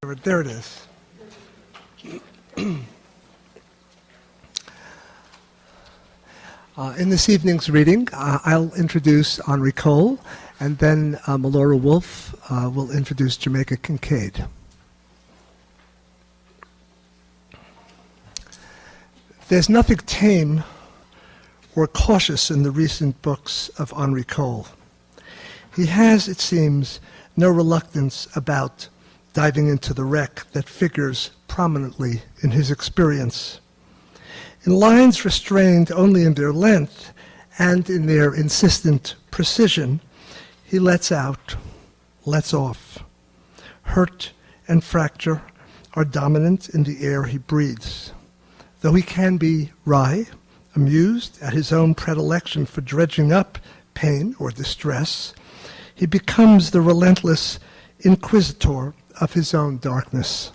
There it is. In this evening's reading, I'll introduce Henri Cole, and then Melora Wolf will introduce Jamaica Kincaid. There's nothing tame or cautious in the recent books of Henri Cole. He has, it seems, no reluctance about diving into the wreck that figures prominently in his experience. In lines restrained only in their length and in their insistent precision, he lets out, lets off. Hurt and fracture are dominant in the air he breathes. Though he can be wry, amused at his own predilection for dredging up pain or distress, he becomes the relentless inquisitor of his own darkness.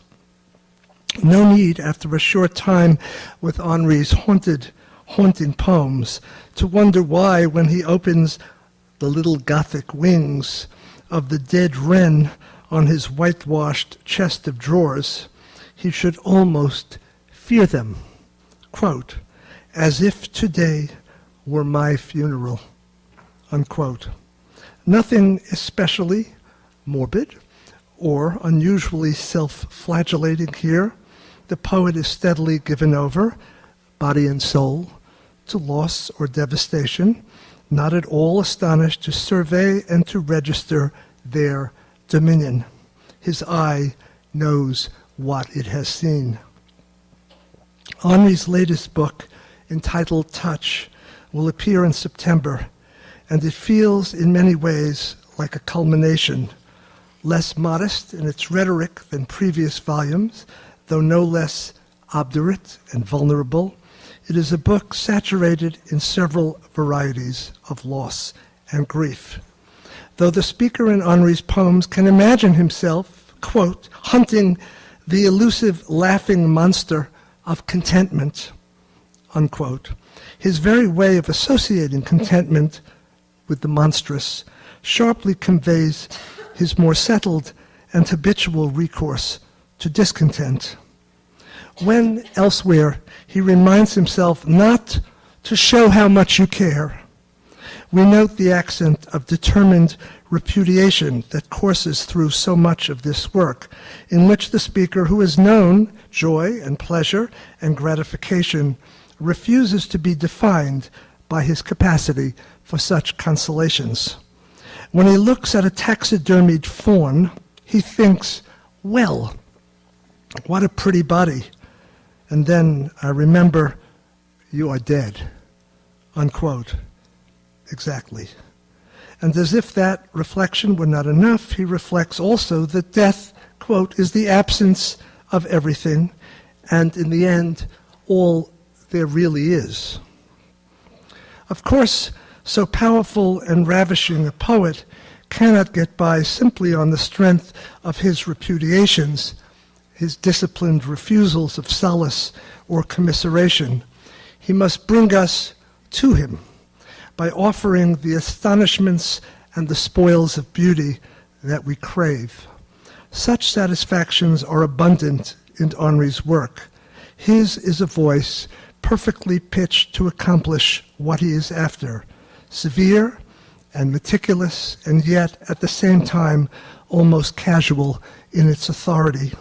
No need, after a short time with Henri's haunting poems, to wonder why, when he opens the little Gothic wings of the dead wren on his whitewashed chest of drawers, he should almost fear them. Quote, "As if today were my funeral," unquote. Nothing especially morbid or unusually self-flagellating here. The poet is steadily given over, body and soul, to loss or devastation, not at all astonished to survey and to register their dominion. His eye knows what it has seen. Henri's latest book, entitled Touch, will appear in September, and it feels in many ways like a culmination, less modest in its rhetoric than previous volumes, though no less obdurate and vulnerable. It is a book saturated in several varieties of loss and grief. Though the speaker in Henri's poems can imagine himself, quote, hunting the elusive laughing monster of contentment, unquote, his very way of associating contentment with the monstrous sharply conveys his more settled and habitual recourse to discontent. When elsewhere he reminds himself not to show how much you care, we note the accent of determined repudiation that courses through so much of this work, in which the speaker, who has known joy and pleasure and gratification, refuses to be defined by his capacity for such consolations. When he looks at a taxidermied fawn, he thinks, well, what a pretty body. And then I remember, you are dead, unquote. Exactly. And as if that reflection were not enough, he reflects also that death, quote, is the absence of everything, and in the end, all there really is. Of course, so powerful and ravishing a poet cannot get by simply on the strength of his repudiations, his disciplined refusals of solace or commiseration. He must bring us to him by offering the astonishments and the spoils of beauty that we crave. Such satisfactions are abundant in Henri's work. His is a voice perfectly pitched to accomplish what he is after, severe and meticulous, and yet at the same time almost casual in its authority.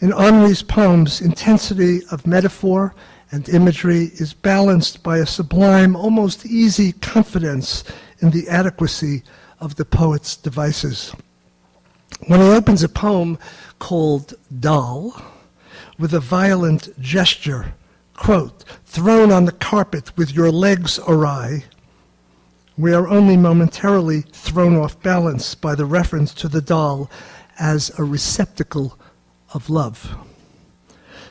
In Henri's poems, intensity of metaphor and imagery is balanced by a sublime, almost easy confidence in the adequacy of the poet's devices. When he opens a poem called Doll, with a violent gesture, quote, thrown on the carpet with your legs awry, we are only momentarily thrown off balance by the reference to the doll as a receptacle of love.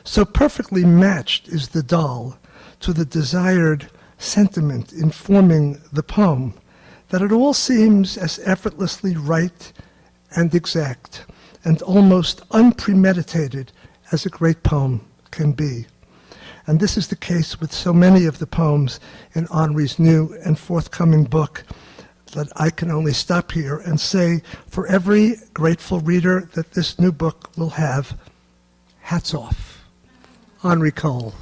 So perfectly matched is the doll to the desired sentiment informing the poem that it all seems as effortlessly right and exact and almost unpremeditated as a great poem can be. And this is the case with so many of the poems in Henri's new and forthcoming book, that I can only stop here and say for every grateful reader that this new book will have, hats off. Henri Cole.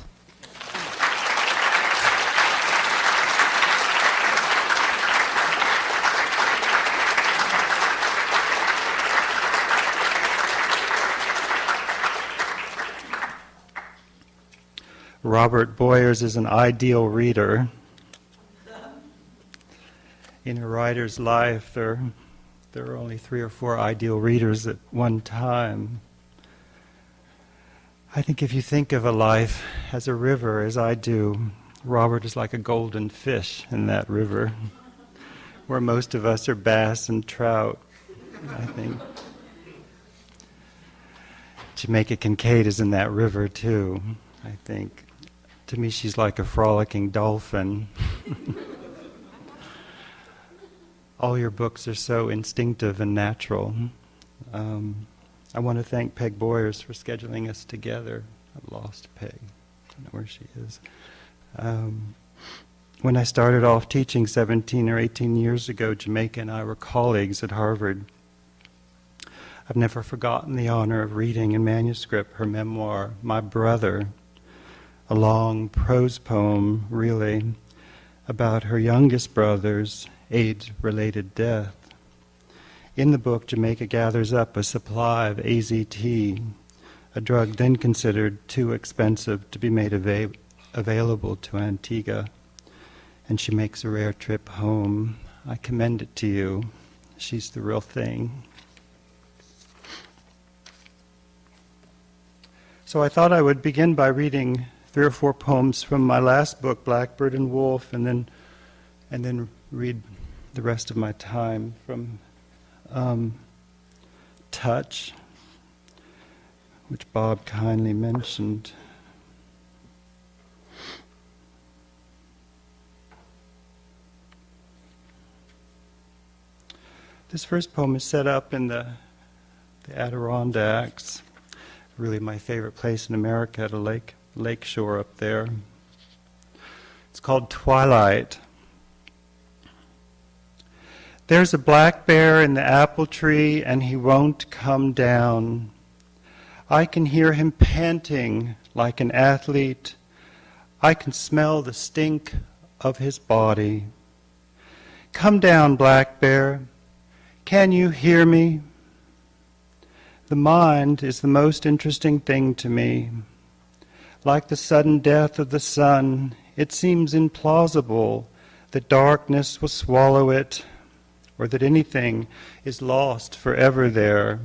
Robert Boyers is an ideal reader. In a writer's life, there are only 3 or 4 ideal readers at one time. I think if you think of a life as a river, as I do, Robert is like a golden fish in that river, where most of us are bass and trout, I think. Jamaica Kincaid is in that river too, I think. To me, she's like a frolicking dolphin. All your books are so instinctive and natural. I want to thank Peg Boyers for scheduling us together. I've lost Peg. I don't know where she is. When I started off teaching 17 or 18 years ago, Jamaica and I were colleagues at Harvard. I've never forgotten the honor of reading in manuscript her memoir, My Brother, a long prose poem, really, about her youngest brother's AIDS-related death. In the book, Jamaica gathers up a supply of AZT, a drug then considered too expensive to be made available to Antigua, and she makes a rare trip home. I commend it to you. She's the real thing. So I thought I would begin by reading 3 or 4 poems from my last book, Blackbird and Wolf, and then read the rest of my time from Touch, which Bob kindly mentioned. This first poem is set up in the Adirondacks, really my favorite place in America, at a lake shore up there. It's called Twilight. There's a black bear in the apple tree, and he won't come down. I can hear him panting like an athlete. I can smell the stink of his body. Come down, black bear. Can you hear me? The mind is the most interesting thing to me. Like the sudden death of the sun, it seems implausible that darkness will swallow it, or that anything is lost forever there.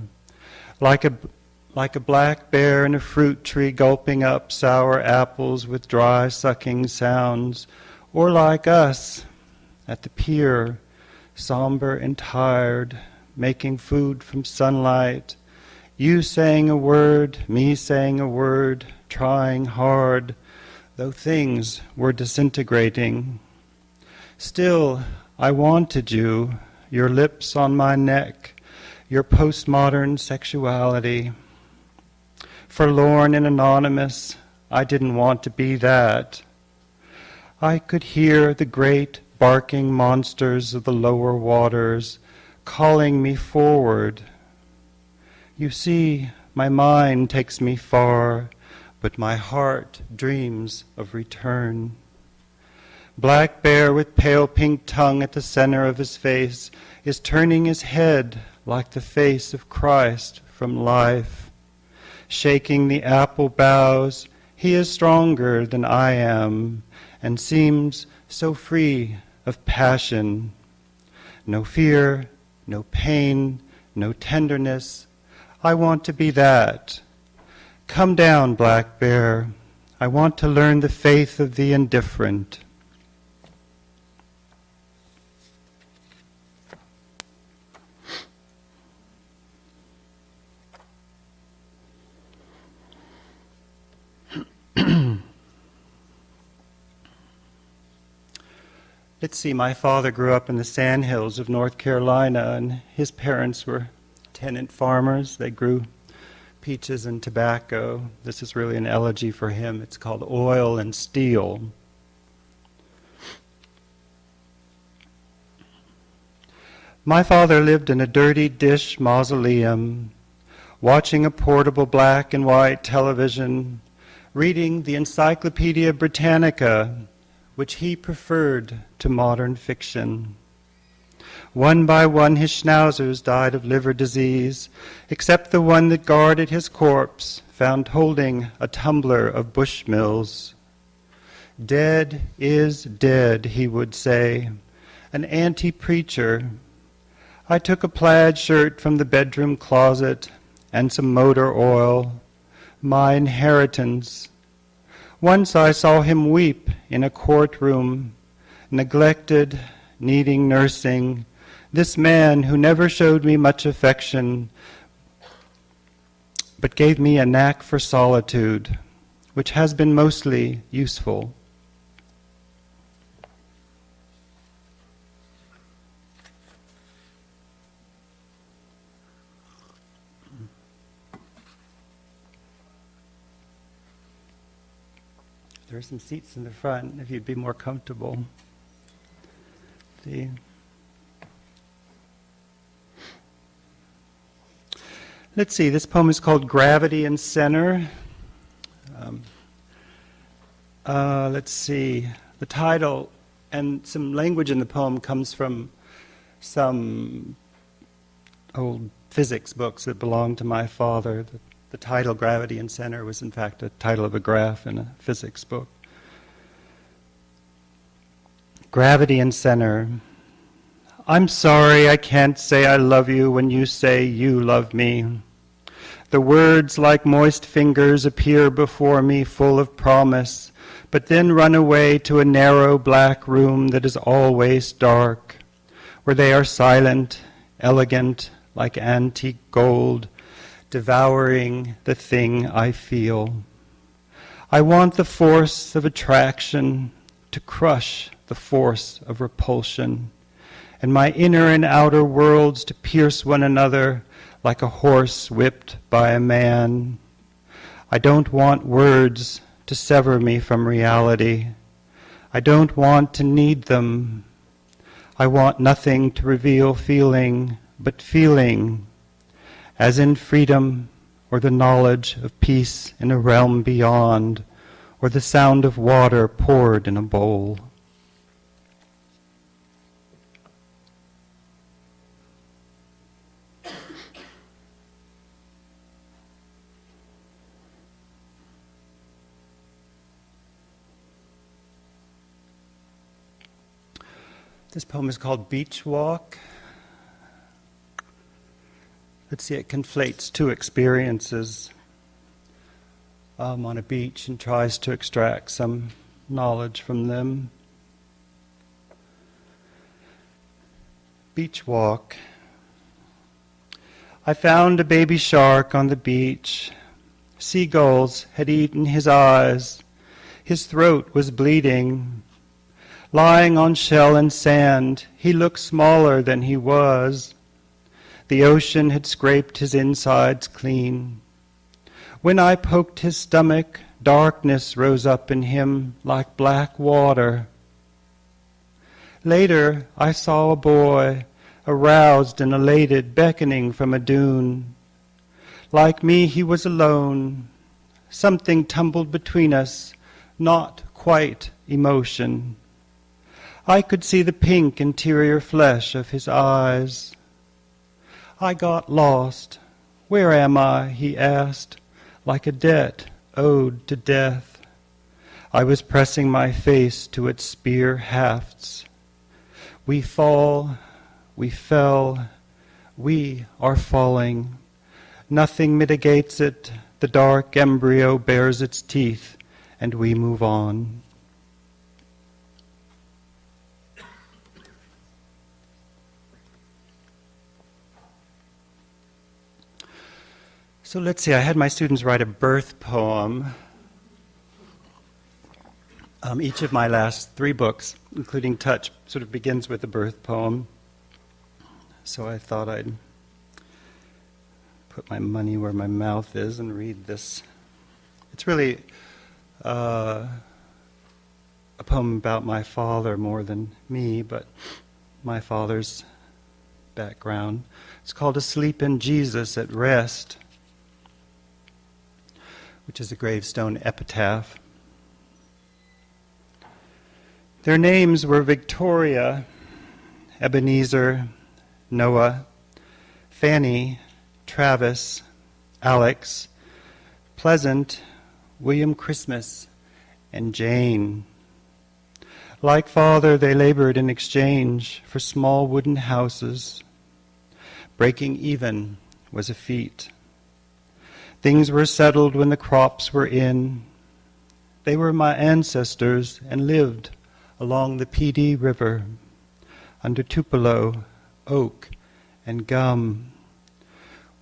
Like a black bear in a fruit tree gulping up sour apples with dry sucking sounds, or like us at the pier, somber and tired, making food from sunlight, you saying a word, me saying a word, trying hard, though things were disintegrating. Still, I wanted you, your lips on my neck, your postmodern sexuality. Forlorn and anonymous, I didn't want to be that. I could hear the great barking monsters of the lower waters calling me forward. You see, my mind takes me far, but my heart dreams of return. Black bear with pale pink tongue at the center of his face is turning his head like the face of Christ from life. Shaking the apple boughs, he is stronger than I am and seems so free of passion. No fear, no pain, no tenderness. I want to be that. Come down, black bear. I want to learn the faith of the indifferent. Let's see, my father grew up in the sandhills of North Carolina, and his parents were tenant farmers. They grew peaches and tobacco. This is really an elegy for him. It's called Oil and Steel. My father lived in a dirty dish mausoleum, watching a portable black and white television, reading the Encyclopedia Britannica, which he preferred to modern fiction. One by one his schnauzers died of liver disease, except the one that guarded his corpse, found holding a tumbler of Bushmills. Dead is dead, he would say, an anti-preacher. I took a plaid shirt from the bedroom closet and some motor oil, my inheritance. Once I saw him weep in a courtroom, neglected, needing nursing, this man who never showed me much affection, but gave me a knack for solitude, which has been mostly useful. There are some seats in the front if you'd be more comfortable. Let's see, this poem is called Gravity and Center. Let's see, the title and some language in the poem comes from some old physics books that belonged to my father. The title, Gravity and Center, was in fact a title of a graph in a physics book. Gravity and Center. I'm sorry I can't say I love you when you say you love me. The words like moist fingers appear before me full of promise, but then run away to a narrow black room that is always dark, where they are silent, elegant, like antique gold, devouring the thing I feel. I want the force of attraction to crush the force of repulsion, and my inner and outer worlds to pierce one another like a horse whipped by a man. I don't want words to sever me from reality. I don't want to need them. I want nothing to reveal feeling but feeling, as in freedom, or the knowledge of peace in a realm beyond, or the sound of water poured in a bowl. This poem is called Beach Walk. Let's see, it conflates two experiences on a beach and tries to extract some knowledge from them. Beach Walk. I found a baby shark on the beach. Seagulls had eaten his eyes. His throat was bleeding. Lying on shell and sand, he looked smaller than he was. The ocean had scraped his insides clean. When I poked his stomach, darkness rose up in him like black water. Later, I saw a boy, aroused and elated, beckoning from a dune. Like me, he was alone. Something tumbled between us, not quite emotion. I could see the pink interior flesh of his eyes. I got lost. Where am I? He asked, like a debt owed to death. I was pressing my face to its spear hafts. We fall, we fell, we are falling. Nothing mitigates it. The dark embryo bares its teeth, and we move on. So let's see, I had my students write a birth poem. Each of my last 3 books, including Touch, sort of begins with a birth poem. So I thought I'd put my money where my mouth is and read this. It's really a poem about my father more than me, but my father's background. It's called Asleep in Jesus at Rest, which is a gravestone epitaph. Their names were Victoria, Ebenezer, Noah, Fanny, Travis, Alex, Pleasant, William Christmas, and Jane. Like father, they labored in exchange for small wooden houses. Breaking even was a feat. Things were settled when the crops were in. They were my ancestors and lived along the PD River, under Tupelo, oak, and gum,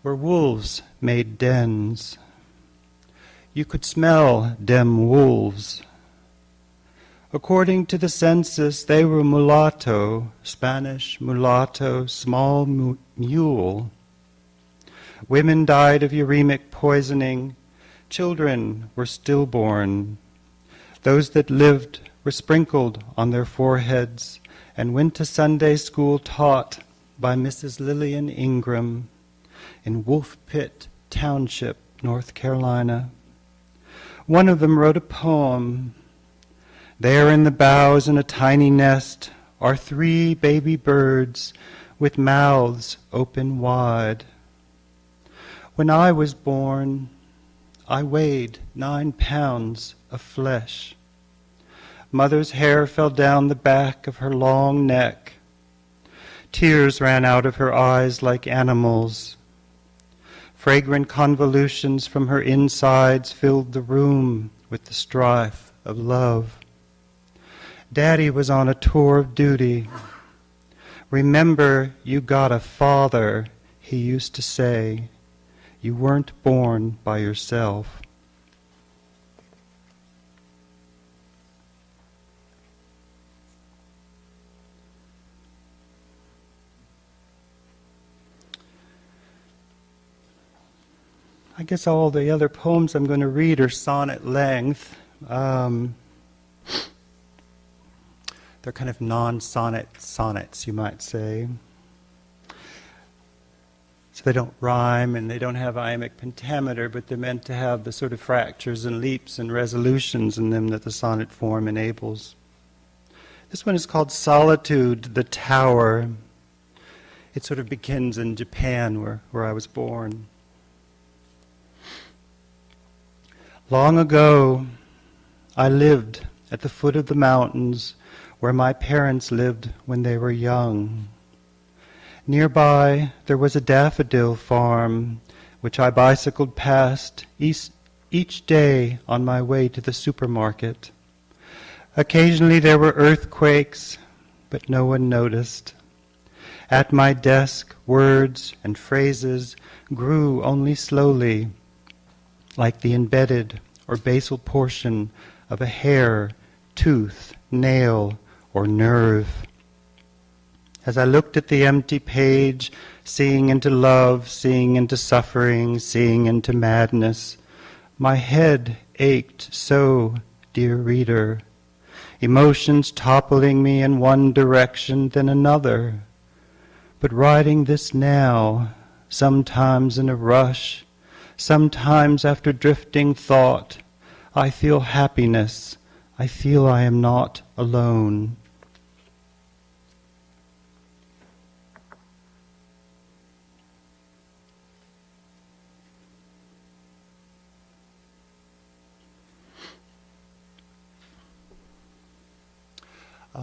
where wolves made dens. You could smell dem wolves. According to the census, they were mulatto, Spanish mulatto, small mule. Women died of uremic poisoning. Children were stillborn. Those that lived were sprinkled on their foreheads and went to Sunday school taught by Mrs. Lillian Ingram in Wolf Pit Township, North Carolina. One of them wrote a poem. There in the boughs in a tiny nest are 3 baby birds with mouths open wide. When I was born, I weighed 9 pounds of flesh. Mother's hair fell down the back of her long neck. Tears ran out of her eyes like animals. Fragrant convolutions from her insides filled the room with the strife of love. Daddy was on a tour of duty. Remember, you got a father, he used to say. You weren't born by yourself. I guess all the other poems I'm going to read are sonnet length. They're kind of non-sonnet sonnets, you might say. So they don't rhyme and they don't have iambic pentameter, but they're meant to have the sort of fractures and leaps and resolutions in them that the sonnet form enables. This one is called Solitude, the Tower. It sort of begins in Japan, where I was born. Long ago, I lived at the foot of the mountains where my parents lived when they were young. Nearby, there was a daffodil farm, which I bicycled past each day on my way to the supermarket. Occasionally there were earthquakes, but no one noticed. At my desk, words and phrases grew only slowly, like the embedded or basal portion of a hair, tooth, nail, or nerve. As I looked at the empty page, seeing into love, seeing into suffering, seeing into madness, my head ached so, dear reader, emotions toppling me in one direction then another. But writing this now, sometimes in a rush, sometimes after drifting thought, I feel happiness. I feel I am not alone.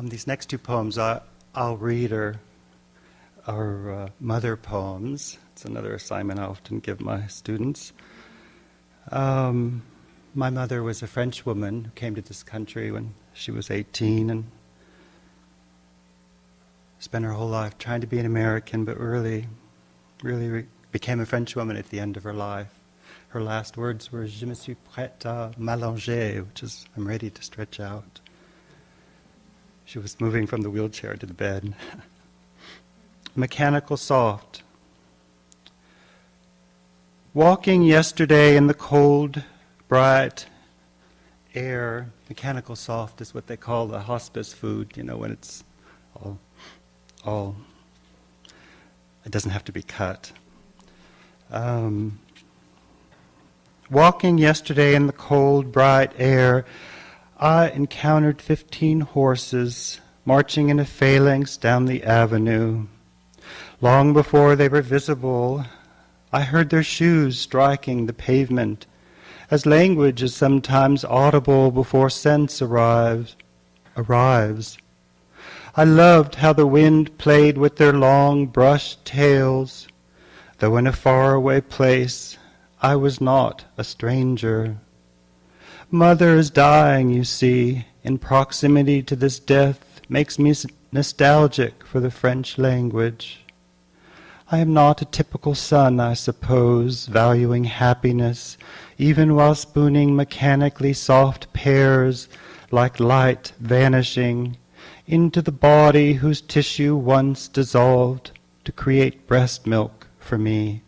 These next 2 poems I'll read are mother poems. It's another assignment I often give my students. My mother was a French woman who came to this country when she was 18 and spent her whole life trying to be an American, but really became a French woman at the end of her life. Her last words were, "Je me suis prête à m'allonger," which is, I'm ready to stretch out. She was moving from the wheelchair to the bed. Mechanical soft. Walking yesterday in the cold, bright air. Mechanical soft is what they call the hospice food, when it's all It doesn't have to be cut. Walking yesterday in the cold, bright air, I encountered 15 horses marching in a phalanx down the avenue. Long before they were visible, I heard their shoes striking the pavement, as language is sometimes audible before sense arrives. I loved how the wind played with their long brushed tails, though in a faraway place I was not a stranger. Mother is dying, you see, in proximity to this death makes me nostalgic for the French language. I am not a typical son, I suppose, valuing happiness, even while spooning mechanically soft pears like light vanishing into the body whose tissue once dissolved to create breast milk for me.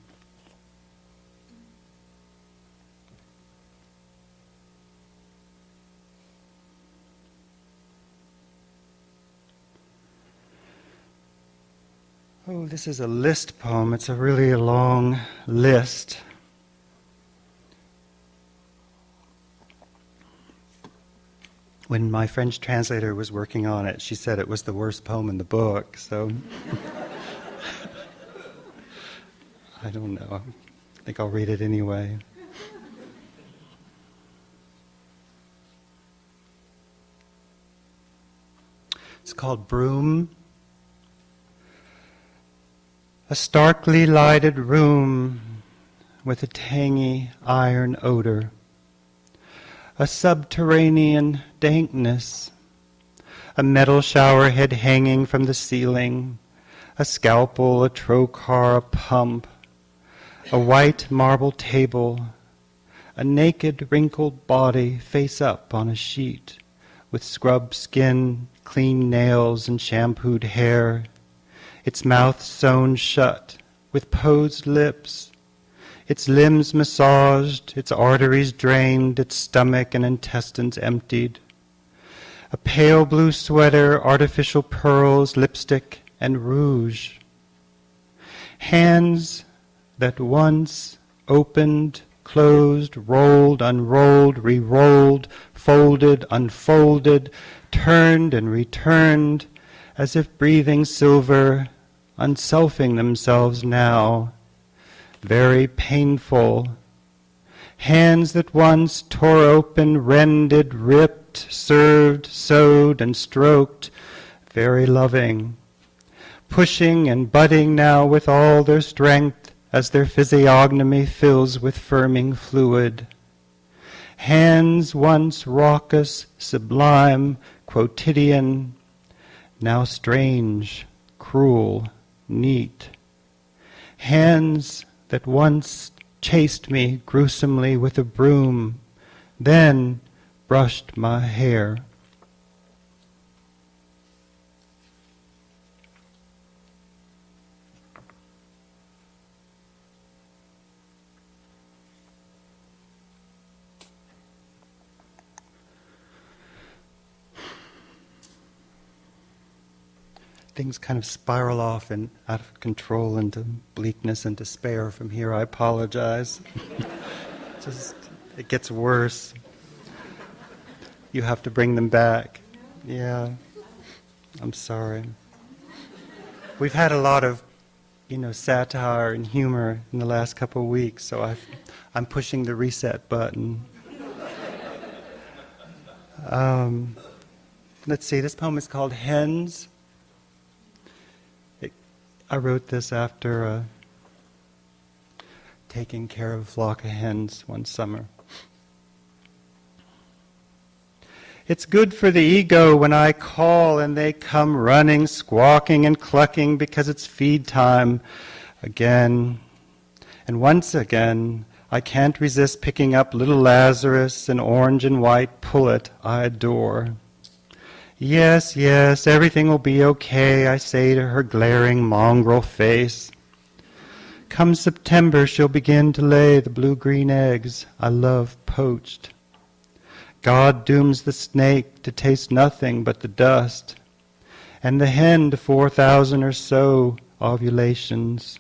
Oh, this is a list poem. It's a really long list. When my French translator was working on it, she said it was the worst poem in the book, so I don't know. I think I'll read it anyway. It's called Broom. A starkly lighted room with a tangy iron odor. A subterranean dankness. A metal shower head hanging from the ceiling. A scalpel, a trocar, a pump. A white marble table. A naked, wrinkled body face up on a sheet with scrubbed skin, clean nails, and shampooed hair. Its mouth sewn shut, with posed lips, its limbs massaged, its arteries drained, its stomach and intestines emptied. A pale blue sweater, artificial pearls, lipstick, and rouge. Hands that once opened, closed, rolled, unrolled, re-rolled, folded, unfolded, turned and returned, as if breathing silver, unselfing themselves now, very painful. Hands that once tore open, rended, ripped, served, sewed, and stroked, very loving. Pushing and butting now with all their strength as their physiognomy fills with firming fluid. Hands once raucous, sublime, quotidian, now strange, cruel, neat. Hands that once chased me gruesomely with a broom, then brushed my hair. Things kind of spiral off and out of control into bleakness and despair from here. I apologize. It gets worse. You have to bring them back. Yeah, I'm sorry. We've had a lot of, satire and humor in the last couple of weeks, so I'm pushing the reset button. Let's see, this poem is called Hens. I wrote this after taking care of a flock of hens one summer. It's good for the ego when I call and they come running, squawking and clucking because it's feed time again. And once again, I can't resist picking up little Lazarus, an orange and white pullet I adore. Yes, yes, everything will be okay, I say to her glaring mongrel face. Come September, she'll begin to lay the blue-green eggs I love poached. God dooms the snake to taste nothing but the dust, and the hen to 4,000 or so ovulations.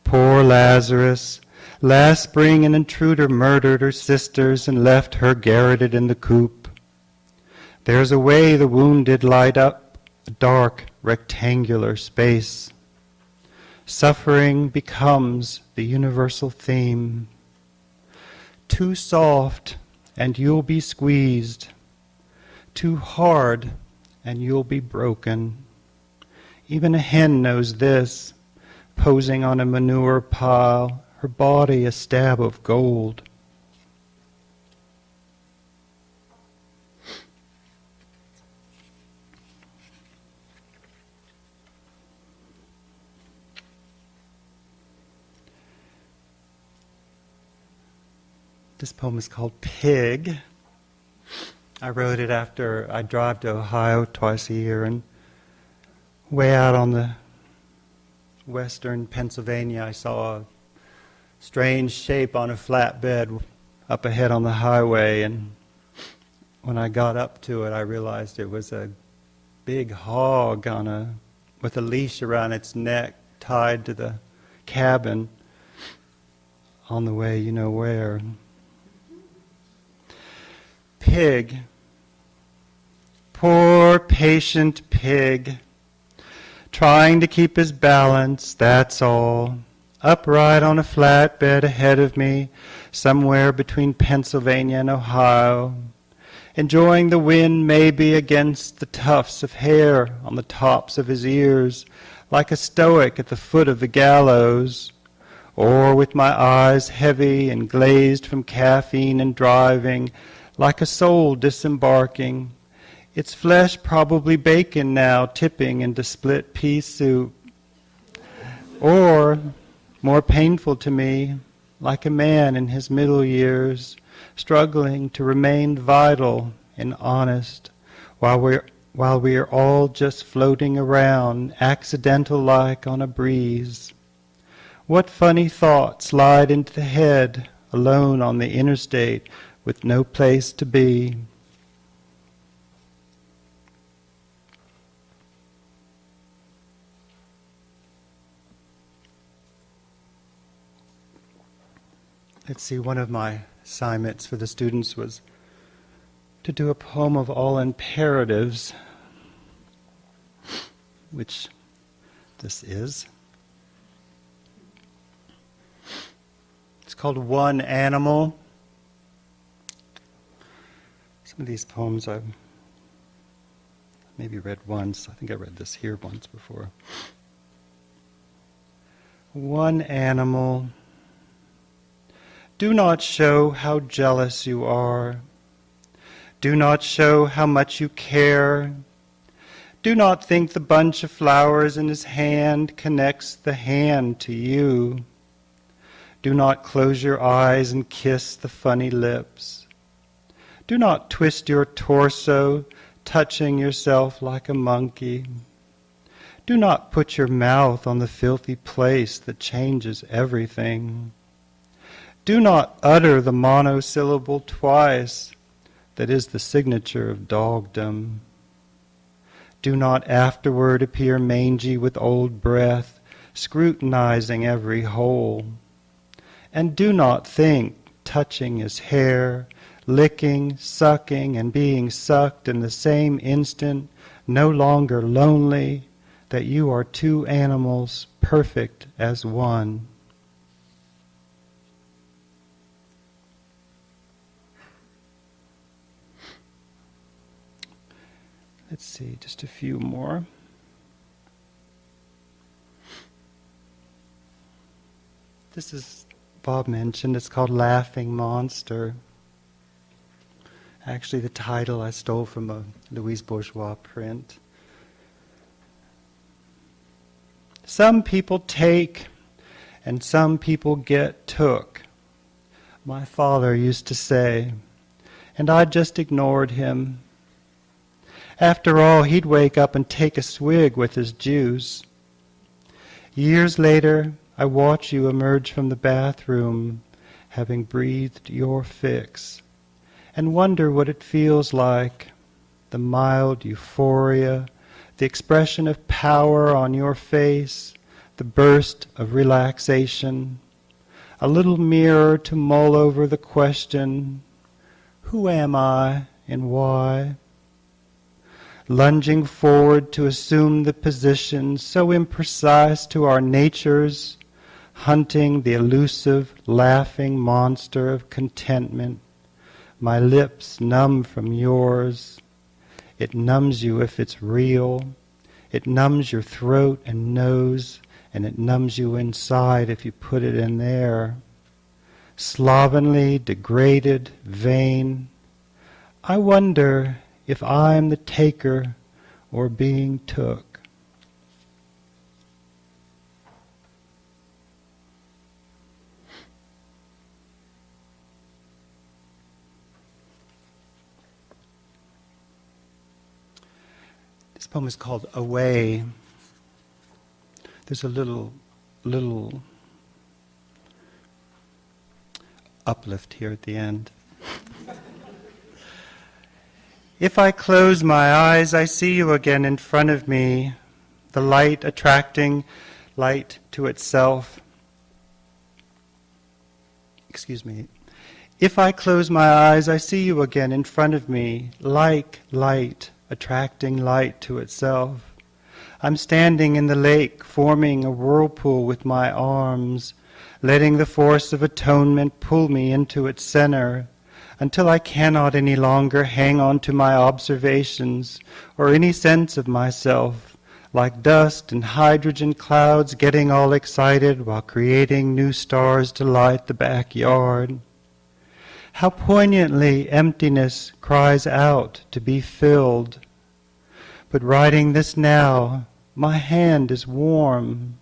Poor Lazarus. Last spring an intruder murdered her sisters and left her garroted in the coop. There's a way the wounded light up a dark rectangular space. Suffering becomes the universal theme. Too soft and you'll be squeezed. Too hard and you'll be broken. Even a hen knows this, posing on a manure pile, her body a stab of gold. This poem is called Pig. I wrote it after I drive to Ohio twice a year, and way out on the western Pennsylvania I saw a strange shape on a flatbed up ahead on the highway, and when I got up to it I realized it was a big hog with a leash around its neck tied to the cabin on the way you know where. Pig. Poor patient pig. Trying to keep his balance, that's all. Upright on a flatbed ahead of me, somewhere between Pennsylvania and Ohio. Enjoying the wind maybe against the tufts of hair on the tops of his ears, like a stoic at the foot of the gallows. Or with my eyes heavy and glazed from caffeine and driving, like a soul disembarking, its flesh probably bacon now, tipping into split pea soup. Or, more painful to me, like a man in his middle years, struggling to remain vital and honest, while we are all just floating around, accidental-like on a breeze. What funny thoughts slide into the head, alone on the interstate, with no place to be. Let's see, one of my assignments for the students was to do a poem of all imperatives, which this is. It's called One Animal. Some of these poems I've maybe read once. I think I read this here once before. One animal. Do not show how jealous you are. Do not show how much you care. Do not think the bunch of flowers in his hand connects the hand to you. Do not close your eyes and kiss the funny lips. Do not twist your torso, touching yourself like a monkey. Do not put your mouth on the filthy place that changes everything. Do not utter the monosyllable twice that is the signature of dogdom. Do not afterward appear mangy with old breath, scrutinizing every hole. And do not think touching his hair, licking, sucking, and being sucked in the same instant, no longer lonely, that you are two animals perfect as one. Let's see, just a few more. This is, Bob mentioned, it's called Laughing Monster. Actually, the title I stole from a Louise Bourgeois print. Some people take and some people get took, my father used to say, and I just ignored him. After all, he'd wake up and take a swig with his juice. Years later, I watch you emerge from the bathroom, having breathed your fix, and wonder what it feels like, the mild euphoria, the expression of power on your face, the burst of relaxation, a little mirror to mull over the question, who am I and why? Lunging forward to assume the position so imprecise to our natures, hunting the elusive, laughing monster of contentment, my lips numb from yours. It numbs you if it's real. It numbs your throat and nose, and it numbs you inside if you put it in there. Slovenly, degraded, vain. I wonder if I'm the taker or being took. This poem is called Away. There's a little uplift here at the end. If I close my eyes, I see you again in front of me, the light attracting light to itself. Excuse me. If I close my eyes, I see you again in front of me, like light attracting light to itself. I'm standing in the lake, forming a whirlpool with my arms, letting the force of atonement pull me into its center, until I cannot any longer hang on to my observations or any sense of myself, like dust and hydrogen clouds getting all excited while creating new stars to light the backyard. How poignantly emptiness cries out to be filled. But writing this now, my hand is warm.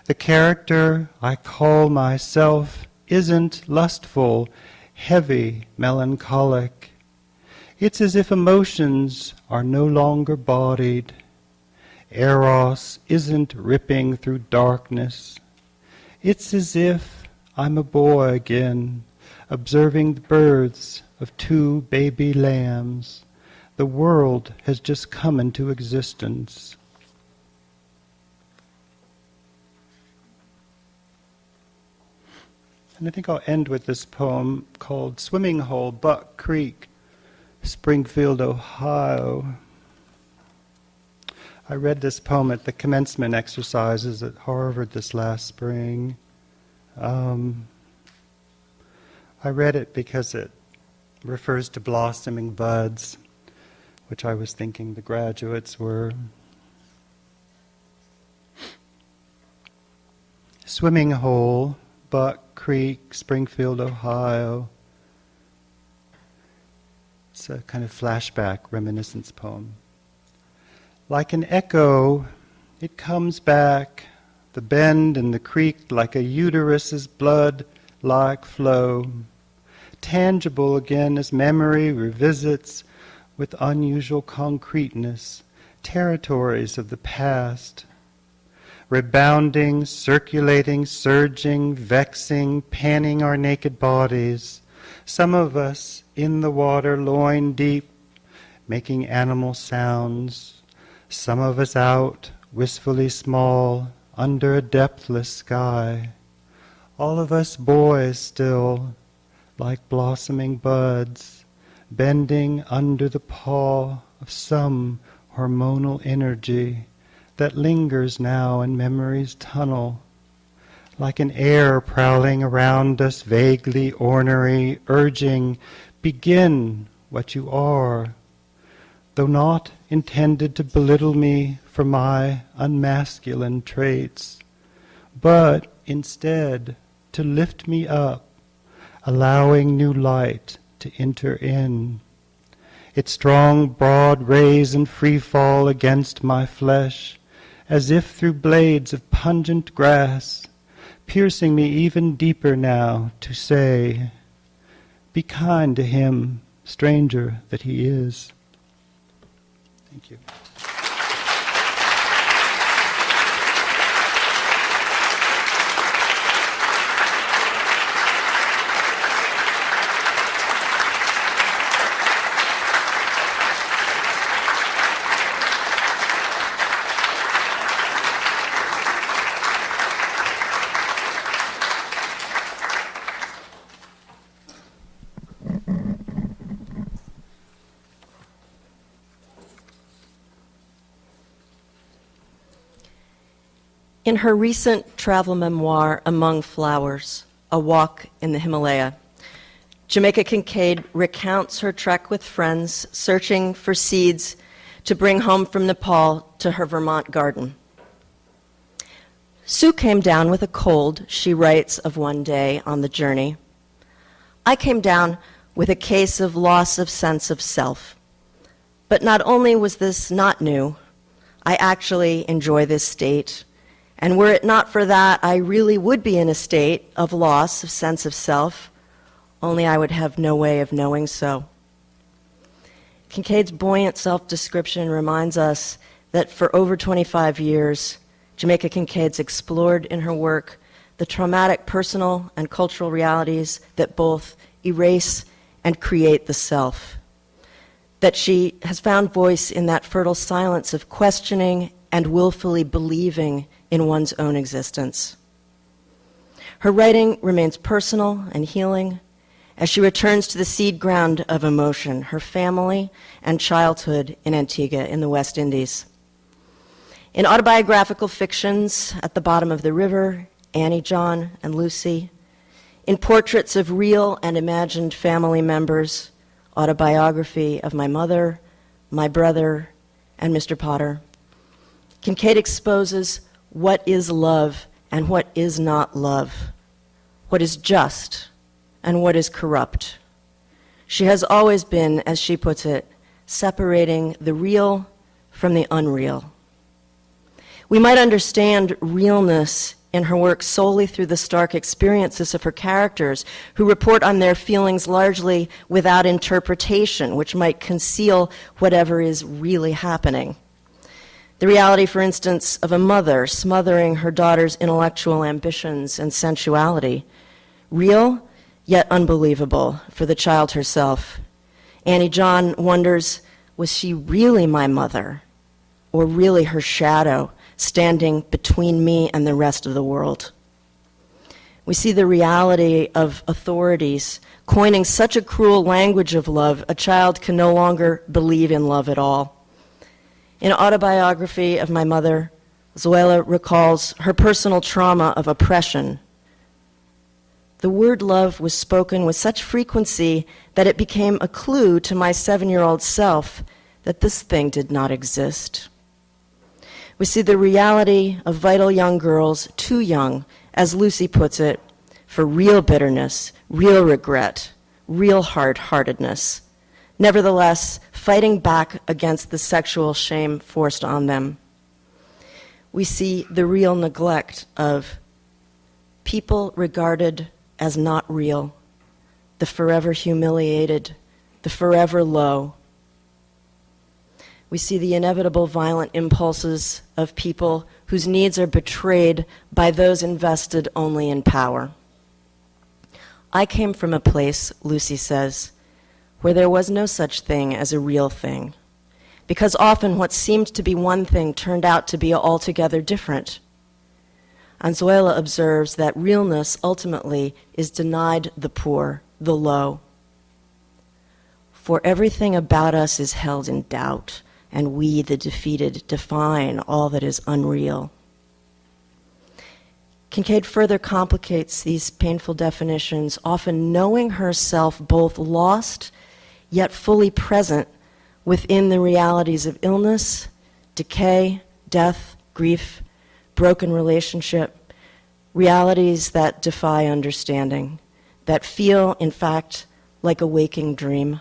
The character I call myself isn't lustful, heavy, melancholic. It's as if emotions are no longer bodied. Eros isn't ripping through darkness. It's as if I'm a boy again, observing the births of 2 baby lambs. The world has just come into existence. And I think I'll end with this poem called Swimming Hole, Buck Creek, Springfield, Ohio. I read this poem at the commencement exercises at Harvard this last spring. I read it because it refers to blossoming buds, which I was thinking the graduates were. Swimming Hole, Buck Creek, Springfield, Ohio. It's a kind of flashback reminiscence poem. Like an echo, it comes back, the bend in the creek like a uterus's blood-like flow, tangible again as memory revisits with unusual concreteness territories of the past, rebounding, circulating, surging, vexing, panning our naked bodies, some of us in the water loin deep, making animal sounds, some of us out, wistfully small, under a depthless sky, all of us boys still, like blossoming buds, bending under the paw of some hormonal energy that lingers now in memory's tunnel, like an air prowling around us, vaguely ornery, urging, begin what you are, though not intended to belittle me for my unmasculine traits, but instead to lift me up, allowing new light to enter in. Its strong, broad rays and free fall against my flesh, as if through blades of pungent grass, piercing me even deeper now to say, be kind to him, stranger that he is. Thank you. In her recent travel memoir, Among Flowers, A Walk in the Himalaya, Jamaica Kincaid recounts her trek with friends searching for seeds to bring home from Nepal to her Vermont garden. Sue came down with a cold, she writes of one day on the journey. I came down with a case of loss of sense of self. But not only was this not new, I actually enjoy this state. And were it not for that, I really would be in a state of loss of sense of self, only I would have no way of knowing so. Kincaid's buoyant self-description reminds us that for over 25 years, Jamaica Kincaid's explored in her work the traumatic personal and cultural realities that both erase and create the self. That she has found voice in that fertile silence of questioning and willfully believing in one's own existence. Her writing remains personal and healing as she returns to the seed ground of emotion, her family and childhood in Antigua in the West Indies. In autobiographical fictions, At the Bottom of the River, Annie, John, and Lucy, in portraits of real and imagined family members, Autobiography of My Mother, My Brother, and Mr. Potter, Kincaid exposes what is love and what is not love, what is just and what is corrupt. She has always been, as she puts it, separating the real from the unreal. We might understand realness in her work solely through the stark experiences of her characters, who report on their feelings largely without interpretation, which might conceal whatever is really happening. The reality, for instance, of a mother smothering her daughter's intellectual ambitions and sensuality. Real, yet unbelievable for the child herself. Annie John wonders, was she really my mother, or really her shadow, standing between me and the rest of the world? We see the reality of authorities coining such a cruel language of love, a child can no longer believe in love at all. In Autobiography of My Mother, Zoela recalls her personal trauma of oppression. The word love was spoken with such frequency that it became a clue to my 7-year-old self that this thing did not exist. We see the reality of vital young girls, too young, as Lucy puts it, for real bitterness, real regret, real hard-heartedness, nevertheless fighting back against the sexual shame forced on them. We see the real neglect of people regarded as not real, the forever humiliated, the forever low. We see the inevitable violent impulses of people whose needs are betrayed by those invested only in power. I came from a place, Lucy says, where there was no such thing as a real thing, because often what seemed to be one thing turned out to be altogether different. Anzuela observes that realness ultimately is denied the poor, the low. For everything about us is held in doubt, and we, the defeated, define all that is unreal. Kincaid further complicates these painful definitions, often knowing herself both lost yet fully present within the realities of illness, decay, death, grief, broken relationship, realities that defy understanding, that feel, in fact, like a waking dream,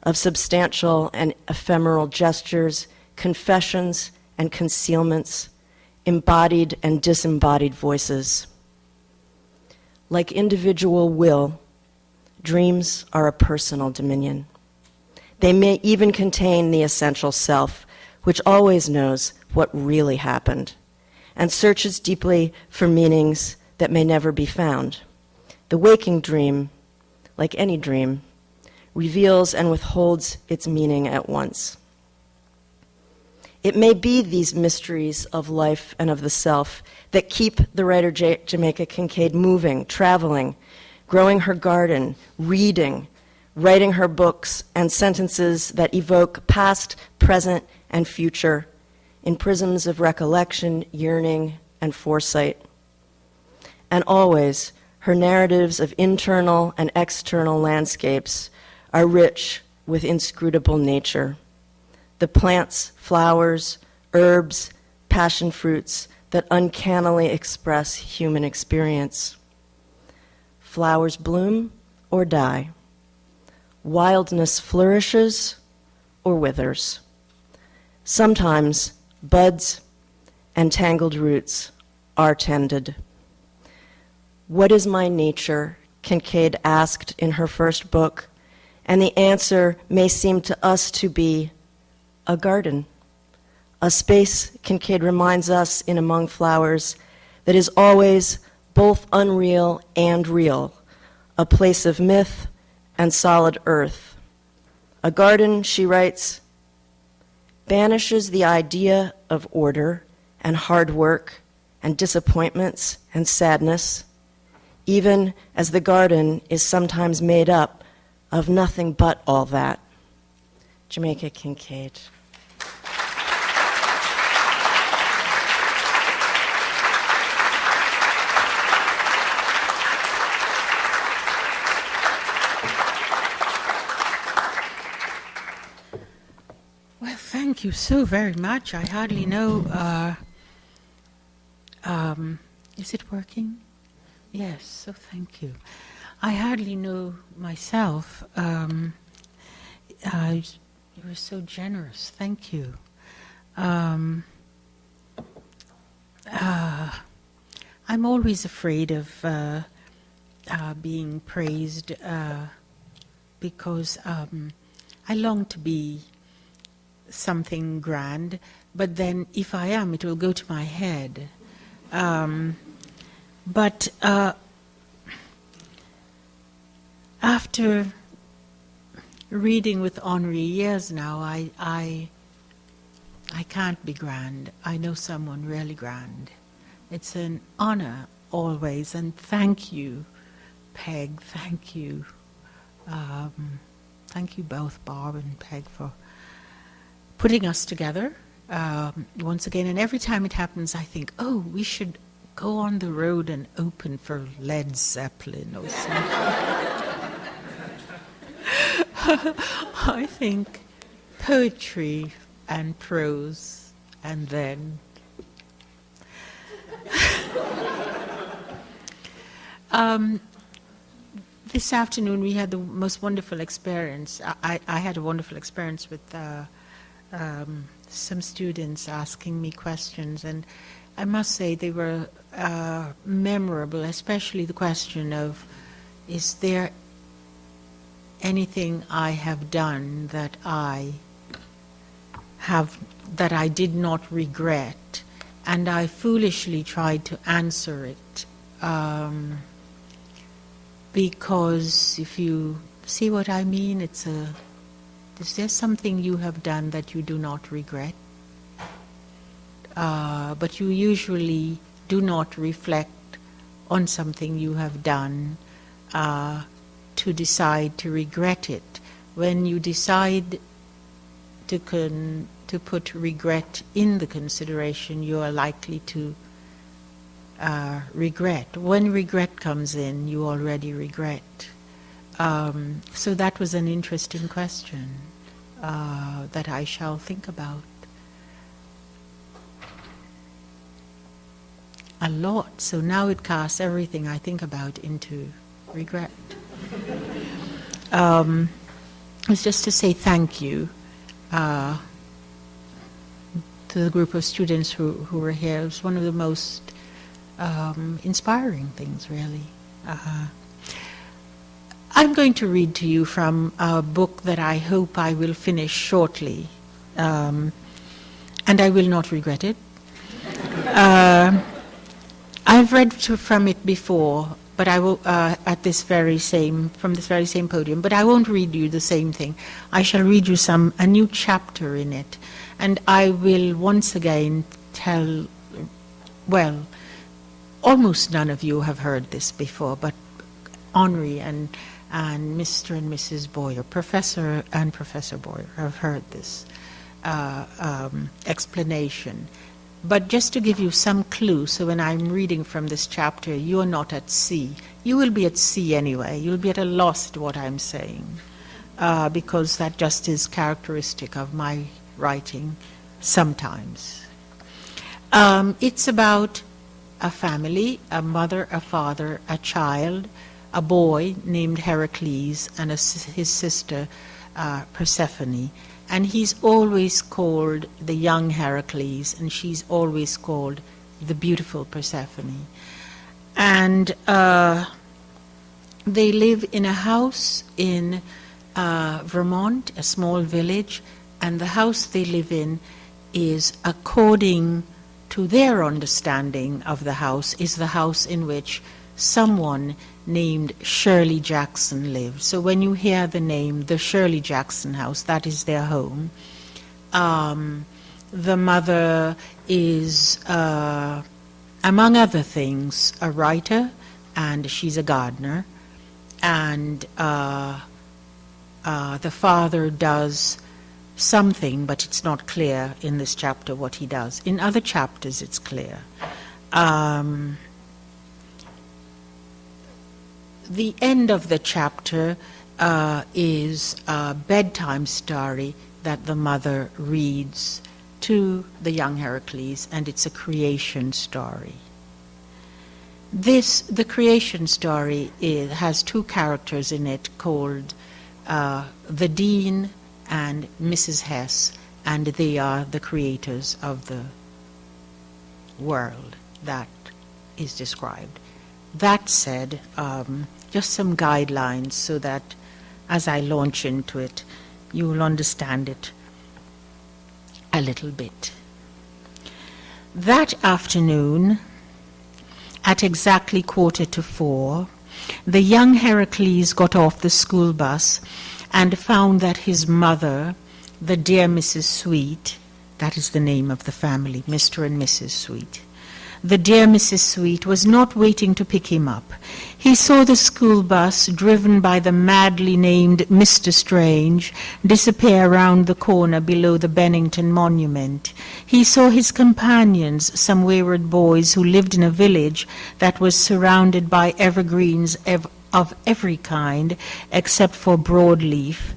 of substantial and ephemeral gestures, confessions and concealments, embodied and disembodied voices. Like individual will, dreams are a personal dominion. They may even contain the essential self, which always knows what really happened, and searches deeply for meanings that may never be found. The waking dream, like any dream, reveals and withholds its meaning at once. It may be these mysteries of life and of the self that keep the writer Jamaica Kincaid moving, traveling, growing her garden, reading, writing her books and sentences that evoke past, present, and future in prisms of recollection, yearning, and foresight. And always, her narratives of internal and external landscapes are rich with inscrutable nature. The plants, flowers, herbs, passion fruits that uncannily express human experience. Flowers bloom or die. Wildness flourishes or withers. Sometimes buds and tangled roots are tended. What is my nature? Kincaid asked in her first book, and the answer may seem to us to be a garden, a space, Kincaid reminds us in Among Flowers, that is always both unreal and real, a place of myth and solid earth. A garden, she writes, banishes the idea of order and hard work and disappointments and sadness, even as the garden is sometimes made up of nothing but all that. Jamaica Kincaid. Well, thank you so very much. I hardly know. Is it working? Yes, so thank you. I hardly know myself. You were so generous. Thank you. I'm always afraid of being praised because I long to be something grand, but then if I am, it will go to my head. But after reading with Henri years now, I can't be grand. I know someone really grand. It's an honor always, and thank you, Peg. Thank you. Thank you both, Barb and Peg, for putting us together once again. And every time it happens, I think, oh, we should go on the road and open for Led Zeppelin or something. I think poetry and prose, and then this afternoon we had the most wonderful experience. I had a wonderful experience with some students asking me questions, and I must say they were memorable, especially the question of, is there anything I have done that I did not regret? And I foolishly tried to answer it, because if you see what I mean, is there something you have done that you do not regret? But you usually do not reflect on something you have done to decide to regret it. When you decide to put regret in the consideration, you are likely to regret. When regret comes in, you already regret. So that was an interesting question that I shall think about a lot. So now it casts everything I think about into regret. It's just to say thank you to the group of students who were here. It was one of the most inspiring things, really. I'm going to read to you from a book that I hope I will finish shortly, and I will not regret it. I've read from it before, but I will from this very same podium. But I won't read you the same thing. I shall read you a new chapter in it, and I will once again tell. Well, almost none of you have heard this before, but Henri and Mr. and Mrs. Boyer, Professor and Professor Boyer, have heard this explanation. But just to give you some clue, so when I'm reading from this chapter, you're not at sea. You will be at sea anyway. You'll be at a loss to what I'm saying, because that just is characteristic of my writing sometimes. It's about a family, a mother, a father, a child, a boy named Heracles, and his sister Persephone. And he's always called the young Heracles, and she's always called the beautiful Persephone. And they live in a house in Vermont, a small village, and the house they live in is, according to their understanding of the house, is the house in which someone named Shirley Jackson lived. So when you hear the name, the Shirley Jackson house, that is their home. The mother is, among other things, a writer, and she's a gardener. And the father does something, but it's not clear in this chapter what he does. In other chapters, it's clear. The end of the chapter is a bedtime story that the mother reads to the young Heracles, and it's a creation story. The creation story has two characters in it called the Dean and Mrs. Hess, and they are the creators of the world that is described. That said, just some guidelines so that as I launch into it, you will understand it a little bit. That afternoon, at exactly 3:45, the young Heracles got off the school bus and found that his mother, the dear Mrs. Sweet, that is the name of the family, Mr. and Mrs. Sweet, the dear Mrs. Sweet was not waiting to pick him up. He saw the school bus, driven by the madly named Mr. Strange, disappear round the corner below the Bennington Monument. He saw his companions, some wayward boys who lived in a village that was surrounded by evergreens of every kind, except for broadleaf,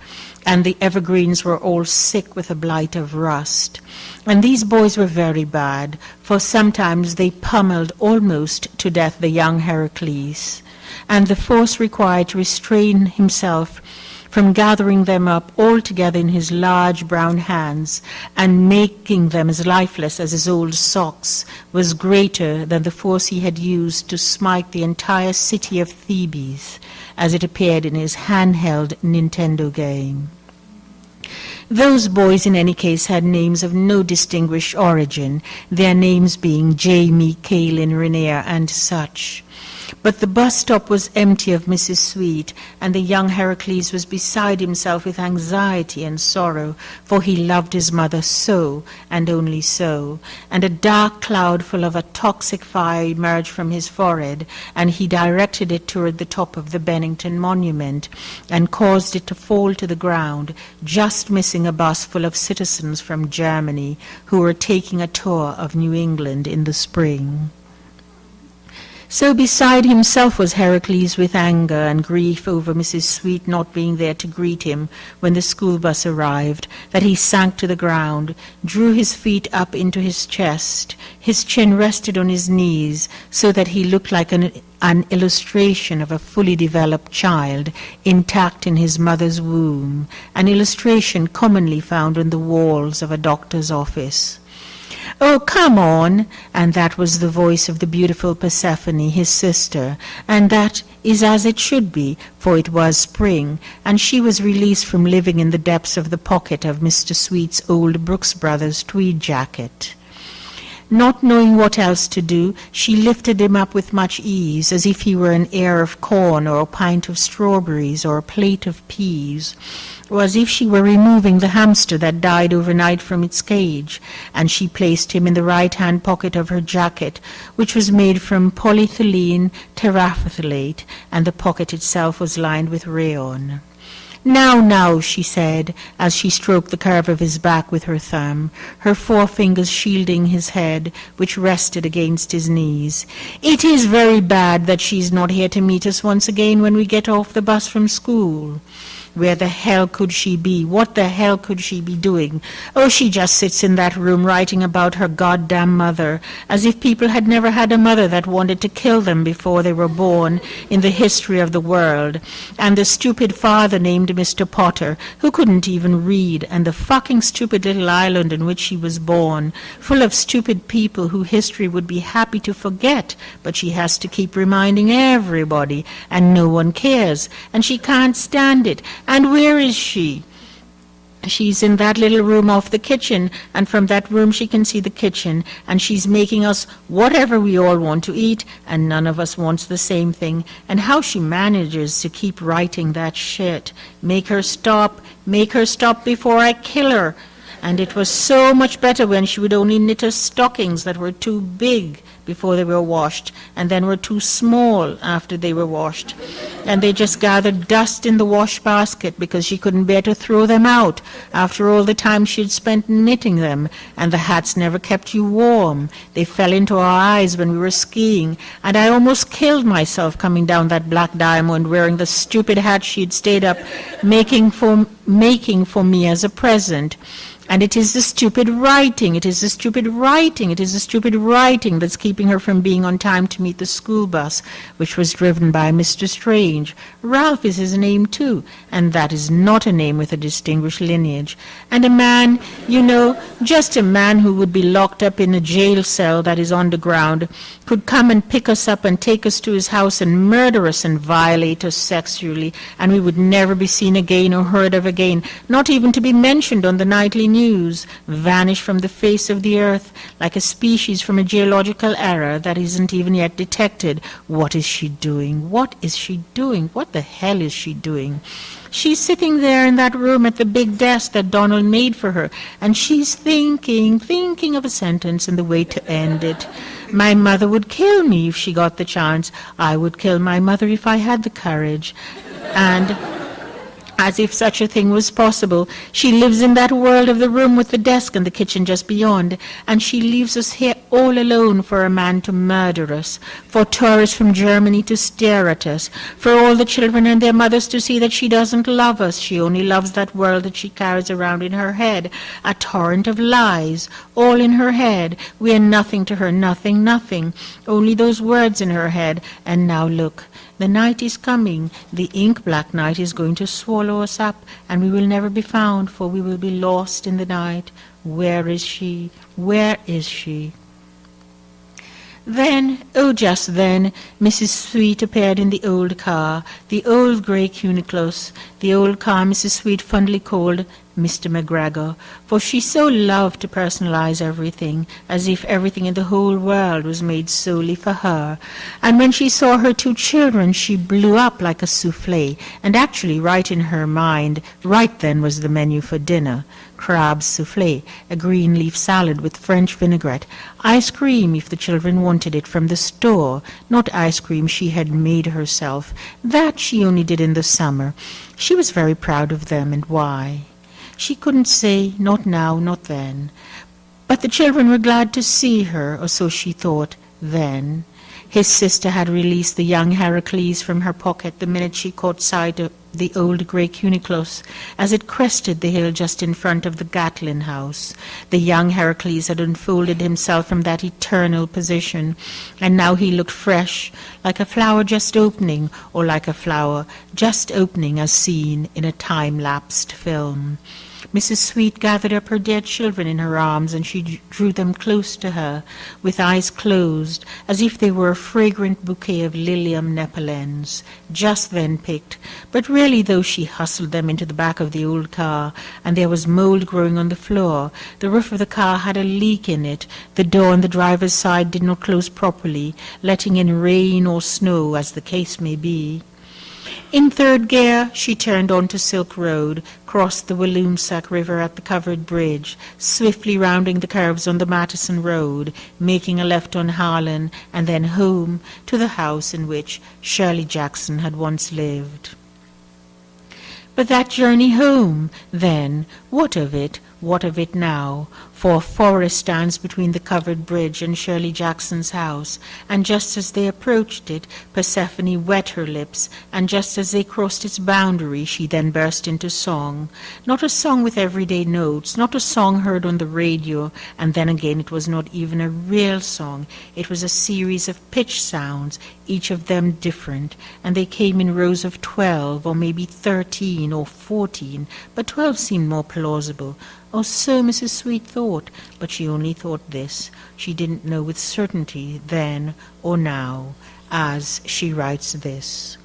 and the evergreens were all sick with a blight of rust. And these boys were very bad, for sometimes they pummeled almost to death the young Heracles, and the force required to restrain himself from gathering them up all together in his large brown hands and making them as lifeless as his old socks was greater than the force he had used to smite the entire city of Thebes, as it appeared in his handheld Nintendo game. Those boys, in any case, had names of no distinguished origin, their names being Jamie, Kaylin, Rainier, and such. But the bus stop was empty of Mrs. Sweet, and the young Heracles was beside himself with anxiety and sorrow, for he loved his mother so, and only so. And a dark cloud full of a toxic fire emerged from his forehead, and he directed it toward the top of the Bennington Monument, and caused it to fall to the ground, just missing a bus full of citizens from Germany who were taking a tour of New England in the spring. So beside himself was Heracles with anger and grief over Mrs. Sweet not being there to greet him when the school bus arrived, that he sank to the ground, drew his feet up into his chest, his chin rested on his knees, so that he looked like an illustration of a fully developed child, intact in his mother's womb, an illustration commonly found on the walls of a doctor's office. "Oh, come on!" And that was the voice of the beautiful Persephone, his sister, and that is as it should be, for it was spring, and she was released from living in the depths of the pocket of Mr. Sweet's old Brooks Brothers tweed jacket. Not knowing what else to do, she lifted him up with much ease, as if he were an ear of corn or a pint of strawberries or a plate of peas, or as if she were removing the hamster that died overnight from its cage, and she placed him in the right-hand pocket of her jacket, which was made from polyethylene terephthalate, and the pocket itself was lined with rayon. "Now, now," she said, as she stroked the curve of his back with her thumb, her forefingers shielding his head, which rested against his knees. "It is very bad that she's not here to meet us once again when we get off the bus from school. Where the hell could she be? What the hell could she be doing? Oh, she just sits in that room writing about her goddamn mother, as if people had never had a mother that wanted to kill them before they were born in the history of the world. And the stupid father named Mr. Potter, who couldn't even read, and the fucking stupid little island in which she was born, full of stupid people who history would be happy to forget, but she has to keep reminding everybody, and no one cares, and she can't stand it. And where is she? She's in that little room off the kitchen, and from that room she can see the kitchen, and she's making us whatever we all want to eat, and none of us wants the same thing. And how she manages to keep writing that shit. Make her stop before I kill her. And it was so much better when she would only knit us stockings that were too big before they were washed, and then were too small after they were washed. And they just gathered dust in the wash basket because she couldn't bear to throw them out after all the time she had spent knitting them. And the hats never kept you warm. They fell into our eyes when we were skiing, and I almost killed myself coming down that Black Diamond wearing the stupid hat she'd stayed up making for me as a present. And it is the stupid writing that's keeping her from being on time to meet the school bus, which was driven by Mr. Strange. Ralph is his name too, and that is not a name with a distinguished lineage. And a man, just a man who would be locked up in a jail cell that is underground, could come and pick us up and take us to his house and murder us and violate us sexually, and we would never be seen again or heard of again, not even to be mentioned on the nightly news, vanish from the face of the earth like a species from a geological era that isn't even yet detected. What is she doing? What is she doing? What the hell is she doing? She's sitting there in that room at the big desk that Donald made for her, and she's thinking of a sentence and the way to end it. My mother would kill me if she got the chance. I would kill my mother if I had the courage. And as if such a thing was possible, she lives in that world of the room with the desk and the kitchen just beyond, and she leaves us here all alone for a man to murder us, for tourists from Germany to stare at us, for all the children and their mothers to see that she doesn't love us. She only loves that world that she carries around in her head, a torrent of lies, all in her head. We are nothing to her, nothing, only those words in her head. And now look, the night is coming. The ink-black night is going to swallow us up, and we will never be found, for we will be lost in the night. Where is she? Where is she? Then, oh just then, Mrs. Sweet appeared in the old car, the old grey Cuniclos, the old car Mrs. Sweet fondly called Mr. McGregor, for she so loved to personalize everything, as if everything in the whole world was made solely for her. And when she saw her two children, she blew up like a souffle, and actually right in her mind, right then was the menu for dinner. Crabs souffle, a green leaf salad with French vinaigrette, ice cream if the children wanted it from the store, not ice cream she had made herself. That she only did in the summer. She was very proud of them, and why? She couldn't say, not now, not then. But the children were glad to see her, or so she thought, then. His sister had released the young Heracles from her pocket the minute she caught sight of the old grey Cuniclos as it crested the hill just in front of the Gatlin house. The young Heracles had unfolded himself from that eternal position, and now he looked fresh, like a flower just opening, or like a flower just opening as seen in a time-lapsed film. Mrs. Sweet gathered up her dead children in her arms, and she drew them close to her, with eyes closed, as if they were a fragrant bouquet of Lilium nepalens, just then picked. But really, though, she hustled them into the back of the old car, and there was mold growing on the floor. The roof of the car had a leak in it. The door on the driver's side did not close properly, letting in rain or snow, as the case may be. In third gear, she turned onto Silk Road, crossed the Walloomsac River at the covered bridge, swiftly rounding the curves on the Madison Road, making a left on Harlan, and then home to the house in which Shirley Jackson had once lived. But that journey home, then, what of it? What of it now? For a forest stands between the covered bridge and Shirley Jackson's house, and just as they approached it, Persephone wet her lips, and just as they crossed its boundary, she then burst into song. Not a song with everyday notes, not a song heard on the radio, and then again it was not even a real song. It was a series of pitch sounds, each of them different, and they came in rows of 12, or maybe 13 or 14, but 12 seemed more plausible. Or so Mrs. Sweet thought, but she only thought this. She didn't know with certainty then or now, as she writes this.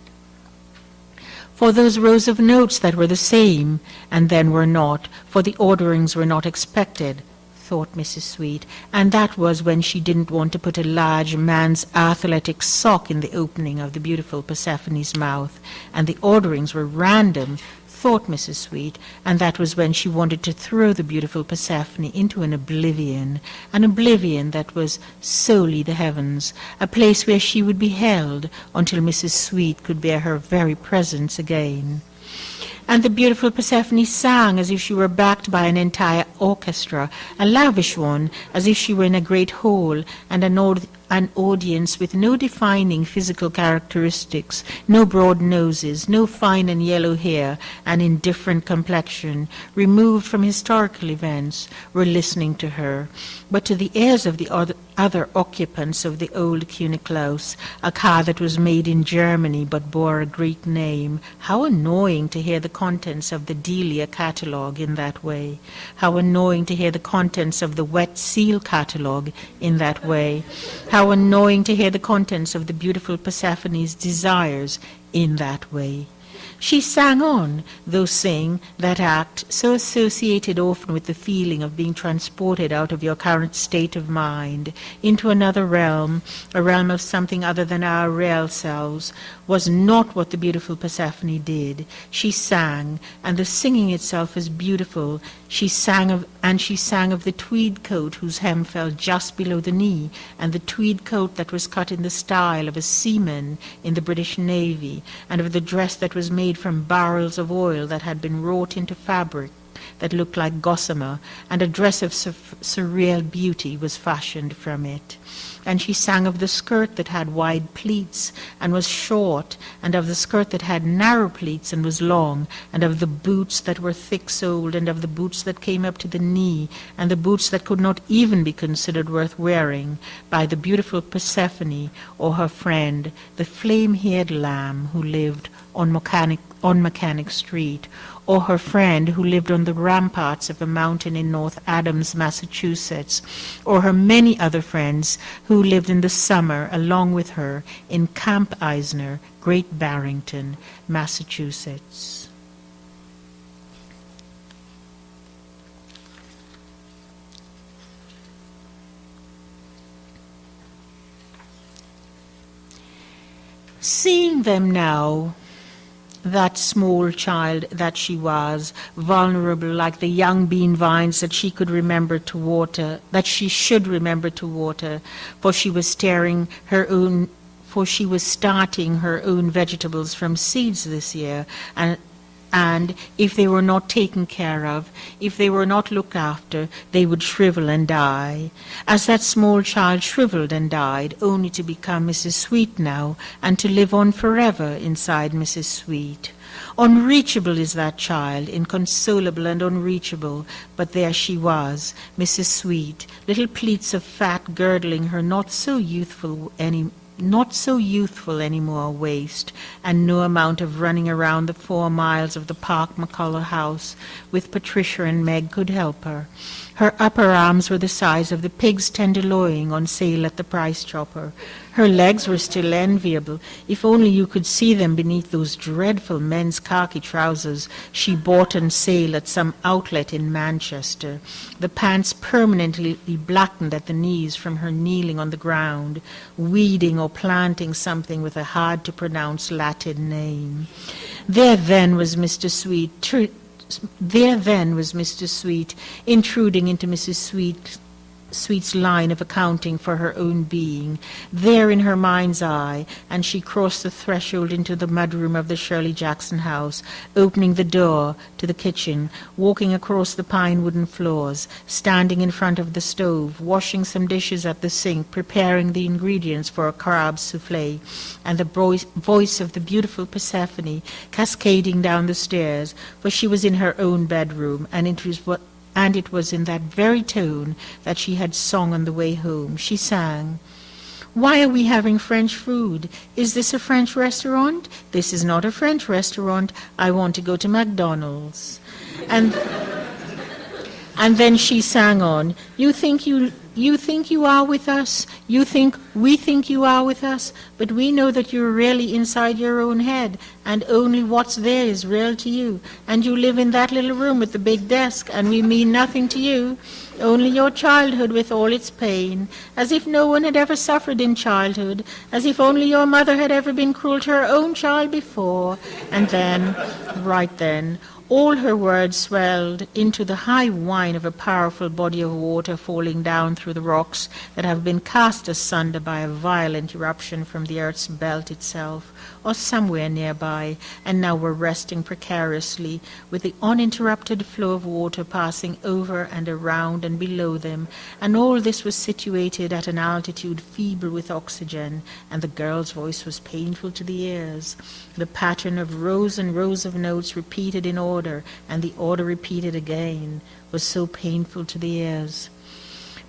For those rows of notes that were the same, and then were not, for the orderings were not expected, thought Mrs. Sweet, and that was when she didn't want to put a large man's athletic sock in the opening of the beautiful Persephone's mouth, and the orderings were random, thought Mrs. Sweet, and that was when she wanted to throw the beautiful Persephone into an oblivion that was solely the heavens, a place where she would be held until Mrs. Sweet could bear her very presence again. And the beautiful Persephone sang as if she were backed by an entire orchestra, a lavish one, as if she were in a great hall, and an audience with no defining physical characteristics, no broad noses, no fine and yellow hair, an indifferent complexion, removed from historical events, were listening to her. But to the ears of the other occupants of the old Kuniklaus, a car that was made in Germany but bore a Greek name, how annoying to hear the contents of the Delia catalogue in that way. How annoying to hear the contents of the Wet Seal catalogue in that way. How annoying to hear the contents of the beautiful Persephone's desires in that way. She sang on, though sing, that act, so associated often with the feeling of being transported out of your current state of mind into another realm, a realm of something other than our real selves, was not what the beautiful Persephone did. She sang, and the singing itself was beautiful. She sang of the tweed coat whose hem fell just below the knee, and the tweed coat that was cut in the style of a seaman in the British Navy, and of the dress that was made from barrels of oil that had been wrought into fabric that looked like gossamer, and a dress of surreal beauty was fashioned from it. And she sang of the skirt that had wide pleats and was short, and of the skirt that had narrow pleats and was long, and of the boots that were thick-soled, and of the boots that came up to the knee, and the boots that could not even be considered worth wearing by the beautiful Persephone or her friend, the flame-haired lamb who lived on Mechanic Street, or her friend who lived on the ramparts of a mountain in North Adams, Massachusetts, or her many other friends who lived in the summer along with her in Camp Eisner, Great Barrington, Massachusetts. Seeing them now, that small child that she was, vulnerable like the young bean vines that she could remember to water, that she should remember to water, for she was starting her own vegetables from seeds this year, and if they were not taken care of, if they were not looked after, they would shrivel and die. As that small child shriveled and died, only to become Mrs. Sweet now, and to live on forever inside Mrs. Sweet. Unreachable is that child, inconsolable and unreachable, but there she was, Mrs. Sweet, little pleats of fat girdling her not so youthful anymore waist, and no amount of running around the 4 miles of the Park McCullough house with Patricia and Meg could help her. Her upper arms were the size of the pig's tenderloin on sale at the price chopper. Her legs were still enviable, if only you could see them beneath those dreadful men's khaki trousers she bought on sale at some outlet in Manchester, the pants permanently blackened at the knees from her kneeling on the ground, weeding or planting something with a hard-to-pronounce Latin name. There then was Mr. Sweet intruding into Mrs. Sweet's Sweet's line of accounting for her own being, there in her mind's eye, and she crossed the threshold into the mudroom of the Shirley Jackson house, opening the door to the kitchen, walking across the pine wooden floors, standing in front of the stove, washing some dishes at the sink, preparing the ingredients for a crab souffle, and the voice of the beautiful Persephone cascading down the stairs, for she was in her own bedroom, and it was in that very tone that she had sung on the way home. She sang, "Why are we having French food? Is this a French restaurant? This is not a French restaurant. I want to go to McDonald's." And then she sang on, you think you are with us, we think you are with us, but we know that you're really inside your own head, and only what's there is real to you, and you live in that little room with the big desk, and we mean nothing to you, only your childhood with all its pain, as if no one had ever suffered in childhood, as if only your mother had ever been cruel to her own child before. And then, right then, all her words swelled into the high whine of a powerful body of water falling down through the rocks that have been cast asunder by a violent eruption from the earth's belt itself, or somewhere nearby, and now were resting precariously, with the uninterrupted flow of water passing over and around and below them, and all this was situated at an altitude feeble with oxygen, and the girl's voice was painful to the ears. The pattern of rows and rows of notes repeated in order, and the order repeated again, was so painful to the ears.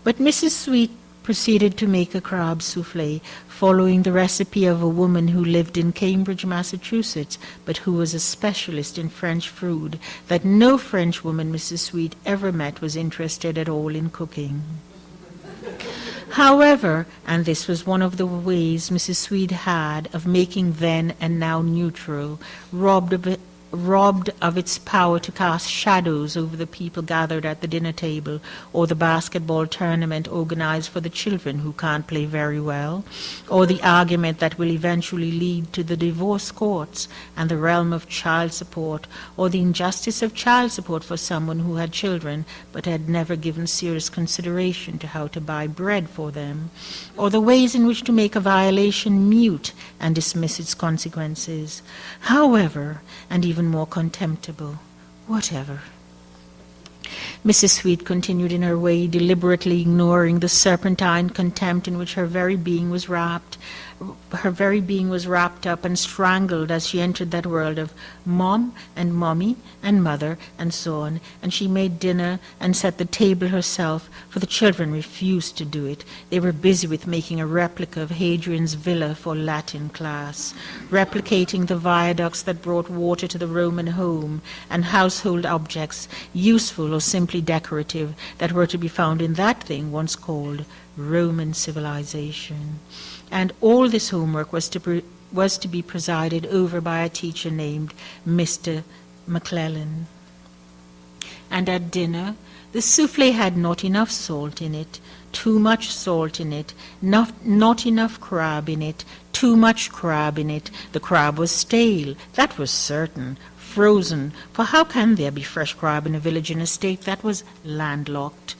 But Mrs. Sweet proceeded to make a crab souffle, following the recipe of a woman who lived in Cambridge, Massachusetts, but who was a specialist in French food, that no French woman Mrs. Sweet ever met was interested at all in cooking. However, and this was one of the ways Mrs. Sweet had of making then and now neutral, robbed of its power to cast shadows over the people gathered at the dinner table, or the basketball tournament organized for the children who can't play very well, or the argument that will eventually lead to the divorce courts and the realm of child support, or the injustice of child support for someone who had children but had never given serious consideration to how to buy bread for them, or the ways in which to make a violation mute and dismiss its consequences. However, and even more contemptible, whatever. Mrs. Sweet continued in her way, deliberately ignoring the serpentine contempt in which her very being was wrapped. Her very being was wrapped up and strangled as she entered that world of mom and mommy and mother and so on, and she made dinner and set the table herself, for the children refused to do it. They were busy with making a replica of Hadrian's villa for Latin class, replicating the viaducts that brought water to the Roman home, and household objects, useful or simply decorative, that were to be found in that thing once called Roman civilization. And all this homework was to be presided over by a teacher named Mr. McClellan. And at dinner, the souffle had not enough salt in it, too much salt in it, not enough crab in it, too much crab in it. The crab was stale, that was certain, frozen, for how can there be fresh crab in a village in a state that was landlocked?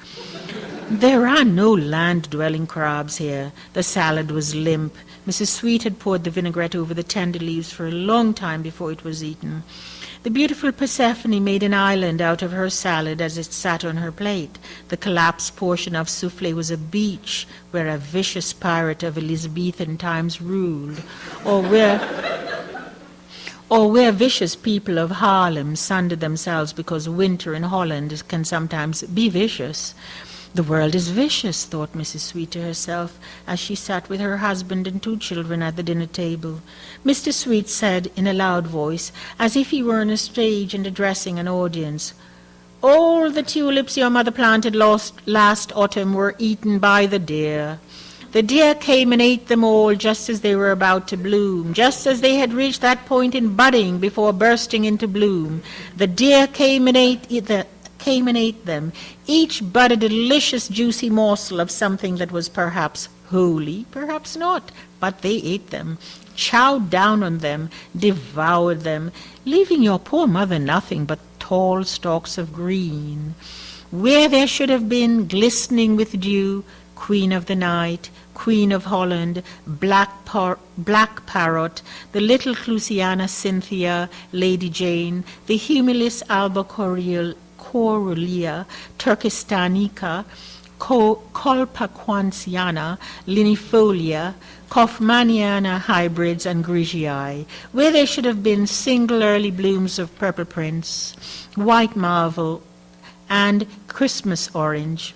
There are no land-dwelling crabs here. The salad was limp. Mrs. Sweet had poured the vinaigrette over the tender leaves for a long time before it was eaten. The beautiful Persephone made an island out of her salad as it sat on her plate. The collapsed portion of souffle was a beach where a vicious pirate of Elizabethan times ruled, or where vicious people of Harlem sundered themselves because winter in Holland can sometimes be vicious. The world is vicious, thought Mrs. Sweet to herself, as she sat with her husband and 2 children at the dinner table. Mr. Sweet said in a loud voice, as if he were on a stage and addressing an audience, "All the tulips your mother planted last autumn were eaten by the deer. The deer came and ate them all just as they were about to bloom, just as they had reached that point in budding before bursting into bloom. The deer came and ate them, each but a delicious juicy morsel of something that was perhaps holy, perhaps not, but they ate them, chowed down on them, devoured them, leaving your poor mother nothing but tall stalks of green. where there should have been, glistening with dew, Queen of the Night, Queen of Holland, Black Parrot, the little Clusiana Cynthia, Lady Jane, the Humulus alba Corulia, Turkistanica, Colpaquanciana, Linifolia, Kaufmanniana hybrids and Grigii, where there should have been single early blooms of Purple Prince, White Marvel, and Christmas Orange,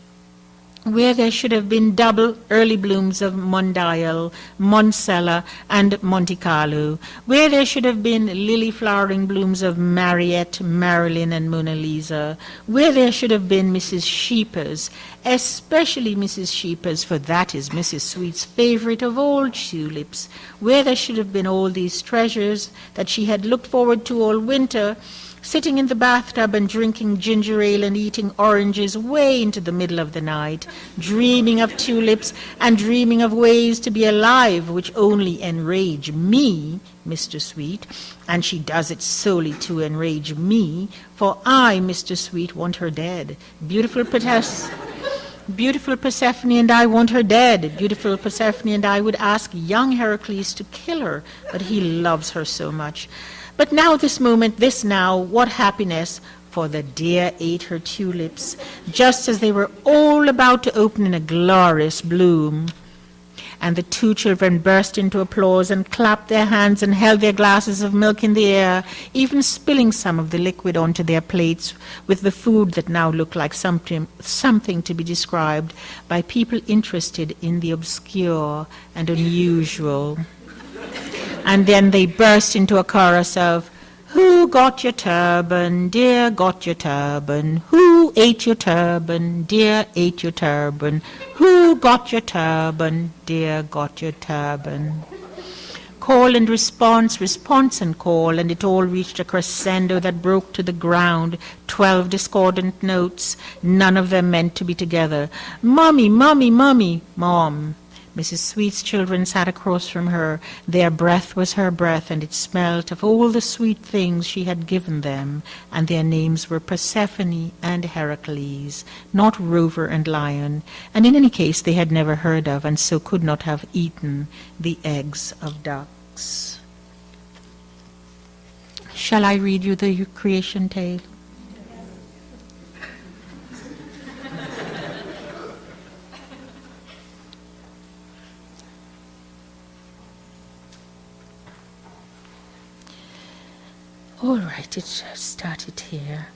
where there should have been double early blooms of Mondial, Moncella, and Monte Carlo, where there should have been lily-flowering blooms of Mariette, Marilyn, and Mona Lisa, where there should have been Mrs. Sheepers, especially Mrs. Sheepers, for that is Mrs. Sweet's favorite of all tulips, where there should have been all these treasures that she had looked forward to all winter, sitting in the bathtub and drinking ginger ale and eating oranges way into the middle of the night, dreaming of tulips and dreaming of ways to be alive which only enrage me, Mr. Sweet, and she does it solely to enrage me, for I, Mr. Sweet, want her dead. Beautiful Persephone and I want her dead. Beautiful Persephone and I would ask young Heracles to kill her, but he loves her so much. But now this moment, this now, what happiness, for the dear ate her tulips, just as they were all about to open in a glorious bloom. And the two children burst into applause and clapped their hands and held their glasses of milk in the air, even spilling some of the liquid onto their plates with the food that now looked like something to be described by people interested in the obscure and unusual. And then they burst into a chorus of, "Who got your turban, dear, got your turban? Who ate your turban, dear, ate your turban? Who got your turban, dear, got your turban?" Call and response, response and call, and it all reached a crescendo that broke to the ground, 12 discordant notes, none of them meant to be together. "Mommy, mommy, mommy, mom." Mrs. Sweet's children sat across from her. Their breath was her breath, and it smelt of all the sweet things she had given them, and their names were Persephone and Heracles, not Rover and Lion, and in any case they had never heard of, and so could not have eaten the eggs of ducks. Shall I read you the creation tale? All right, it started here.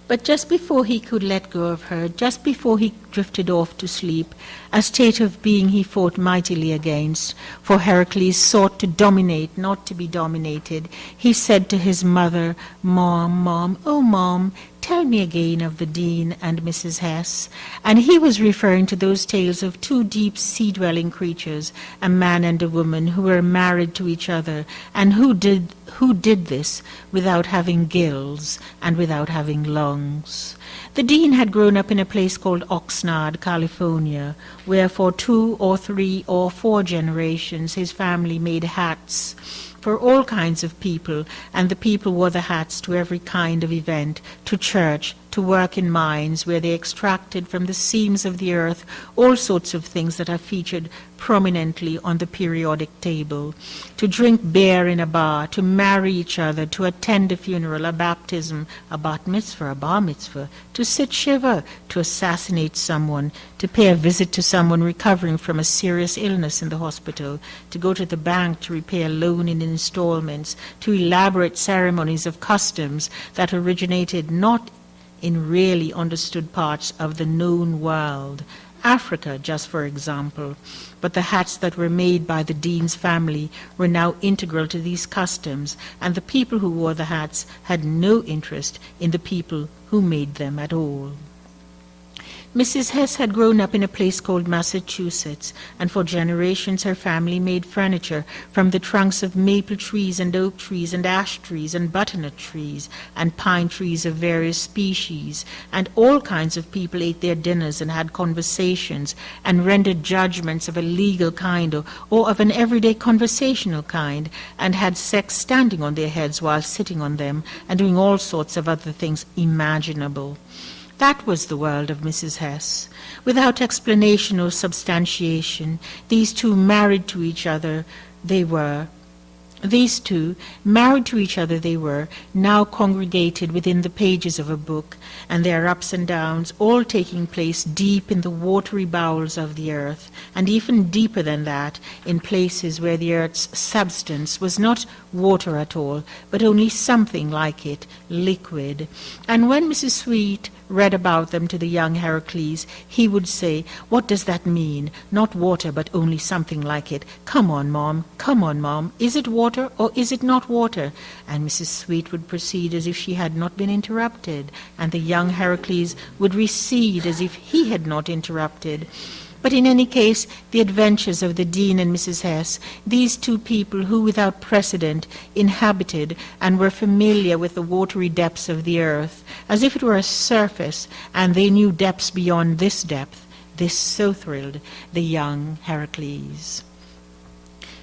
But just before he could let go of her, just before he drifted off to sleep, a state of being he fought mightily against, for Heracles sought to dominate, not to be dominated, he said to his mother, "Mom, Mom, oh Mom, tell me again of the Dean and Mrs. Hess." And he was referring to those tales of two deep sea-dwelling creatures, a man and a woman, who were married to each other, and who did this without having gills and without having lungs. The Dean had grown up in a place called Oxnard, California, where for 2 or 3 or 4 generations his family made hats for all kinds of people, and the people wore the hats to every kind of event, to church, to work in mines, where they extracted from the seams of the earth all sorts of things that are featured prominently on the periodic table, to drink beer in a bar, to marry each other, to attend a funeral, a baptism, a bat mitzvah, a bar mitzvah, to sit shiva, to assassinate someone, to pay a visit to someone recovering from a serious illness in the hospital, to go to the bank to repay a loan in installments, to elaborate ceremonies of customs that originated not in really understood parts of the known world, Africa, just for example. But the hats that were made by the Dean's family were now integral to these customs, and the people who wore the hats had no interest in the people who made them at all. Mrs. Hess had grown up in a place called Massachusetts, and for generations her family made furniture from the trunks of maple trees and oak trees and ash trees and butternut trees and pine trees of various species, and all kinds of people ate their dinners and had conversations and rendered judgments of a legal kind or of an everyday conversational kind, and had sex standing on their heads while sitting on them, and doing all sorts of other things imaginable. That was the world of Mrs. Hess. Without explanation or substantiation, these two married to each other they were, now congregated within the pages of a book, and their ups and downs all taking place deep in the watery bowels of the earth, and even deeper than that, in places where the earth's substance was not water at all, but only something like it, liquid. And when Mrs. Sweet read about them to the young Heracles, he would say, "What does that mean? Not water, but only something like it. Come on, Mom. Is it water or is it not water?" And Mrs. Sweet would proceed as if she had not been interrupted, and the young Heracles would recede as if he had not interrupted. But in any case, the adventures of the Dean and Mrs. Hess, these two people who without precedent inhabited and were familiar with the watery depths of the earth, as if it were a surface, and they knew depths beyond this depth, this so thrilled the young Heracles.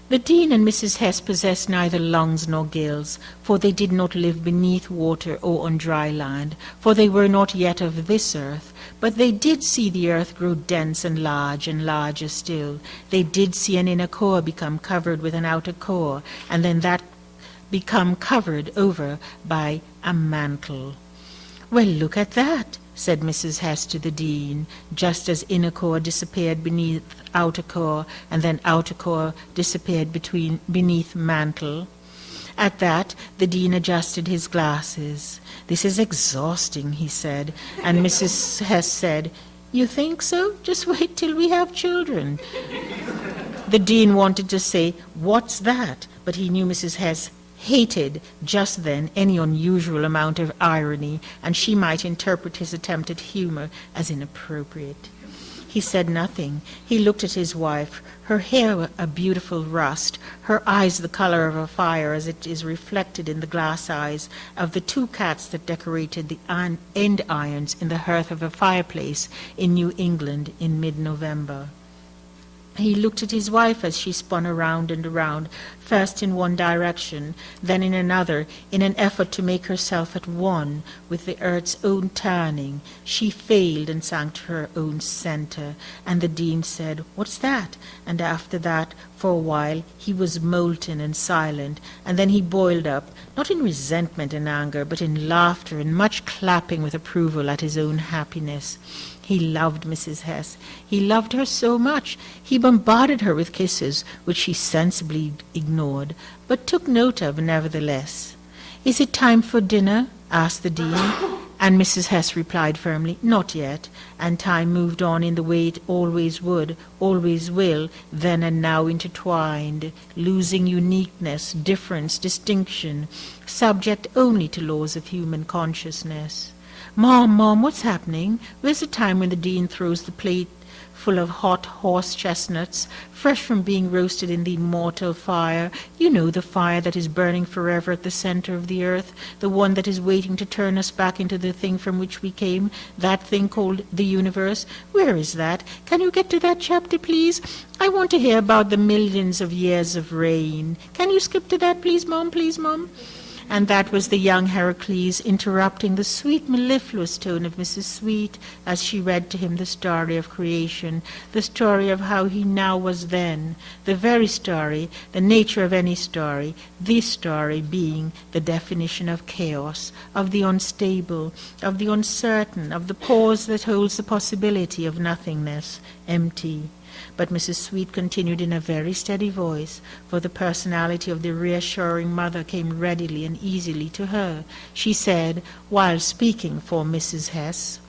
The Dean and Mrs. Hess possessed neither lungs nor gills, for they did not live beneath water or on dry land, for they were not yet of this earth, but they did see the earth grow dense and larger still. They did see an inner core become covered with an outer core, and then that become covered over by a mantle. "Well, look at that," said Mrs. Hess to the Dean, just as inner core disappeared beneath outer core, and then outer core disappeared beneath mantle. At that, the Dean adjusted his glasses. "This is exhausting," he said, and Mrs. Hess said, "You think so? Just wait till we have children." The Dean wanted to say, "What's that?" but he knew Mrs. Hess hated just then any unusual amount of irony, and she might interpret his attempt at humor as inappropriate. He said nothing. He looked at his wife, her hair a beautiful rust, her eyes the color of a fire as it is reflected in the glass eyes of the two cats that decorated the end irons in the hearth of a fireplace in New England in mid-November. He looked at his wife as she spun around and around, first in one direction, then in another, in an effort to make herself at one with the earth's own turning. She failed and sank to her own center, and the Dean said, "What's that?" And after that, for a while, he was molten and silent, and then he boiled up, not in resentment and anger, but in laughter and much clapping with approval at his own happiness. He loved Mrs. Hess. He loved her so much. He bombarded her with kisses, which she sensibly ignored, but took note of nevertheless. "Is it time for dinner?" asked the Dean, and Mrs. Hess replied firmly, "Not yet," and time moved on in the way it always would, always will, then and now intertwined, losing uniqueness, difference, distinction, subject only to laws of human consciousness. Mom, what's happening? Where's the time when the Dean throws the plate full of hot horse chestnuts, fresh from being roasted in the immortal fire? You know, the fire that is burning forever at the center of the earth, the one that is waiting to turn us back into the thing from which we came, that thing called the universe. Where is that? Can you get to that chapter, please? I want to hear about the millions of years of rain. Can you skip to that, please, Mom? And that was the young Heracles interrupting the sweet mellifluous tone of Mrs. Sweet as she read to him the story of creation, the story of how he now was then, the very story, the nature of any story, this story being the definition of chaos, of the unstable, of the uncertain, of the pause that holds the possibility of nothingness, empty. But Mrs. Sweet continued in a very steady voice, for the personality of the reassuring mother came readily and easily to her. She said, while speaking for Mrs. Hess,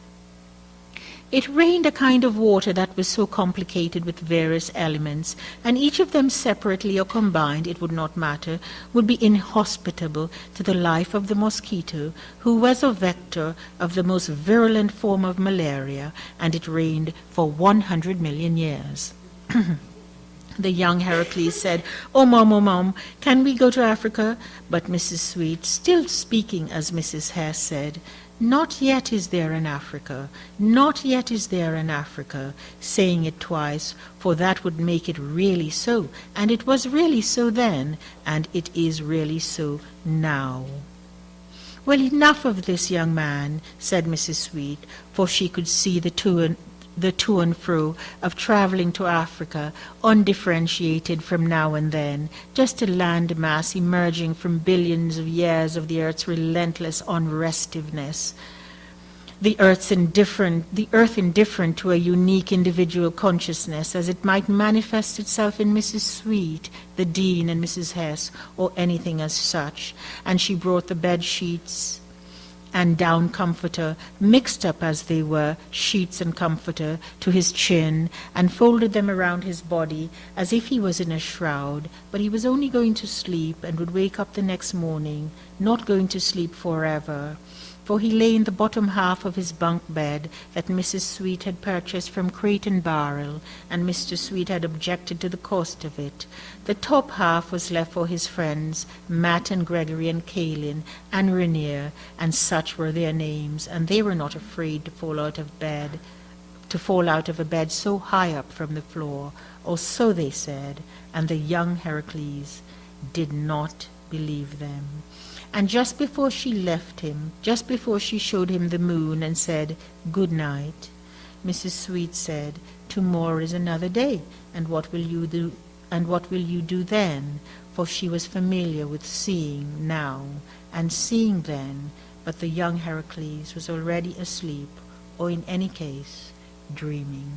It rained a kind of water that was so complicated with various elements, and each of them separately or combined, it would not matter, would be inhospitable to the life of the mosquito, who was a vector of the most virulent form of malaria, and it rained for 100 million years. The young Heracles said, "Oh, Mom, can we go to Africa?" But Mrs. Sweet, still speaking as Mrs. Hare, said, "Not yet is there an Africa, not yet is there an Africa," saying it twice, for that would make it really so, and it was really so then, and it is really so now. "Well, enough of this, young man," said Mrs. Sweet, for she could see the to and fro of traveling to Africa, undifferentiated from now and then, just a land mass emerging from billions of years of the earth's relentless unrestiveness. The earth indifferent to a unique individual consciousness as it might manifest itself in Mrs. Sweet, the Dean, and Mrs. Hess, or anything as such. And she brought the bed sheets and down comforter, mixed up as they were, sheets and comforter, to his chin, and folded them around his body as if he was in a shroud, but he was only going to sleep and would wake up the next morning, not going to sleep forever. For he lay in the bottom half of his bunk bed that Mrs. Sweet had purchased from Crate and Barrel, and Mr. Sweet had objected to the cost of it. The top half was left for his friends, Matt and Gregory and Kaylin and Rainier, and such were their names, and they were not afraid to fall out of a bed so high up from the floor, or so they said, and the young Heracles did not believe them. And just before she left him, just before she showed him the moon and said, "Good night," Mrs. Sweet said, "Tomorrow is another day, and what will you do? And what will you do then?" For she was familiar with seeing now and seeing then, but the young Heracles was already asleep, or in any case, dreaming.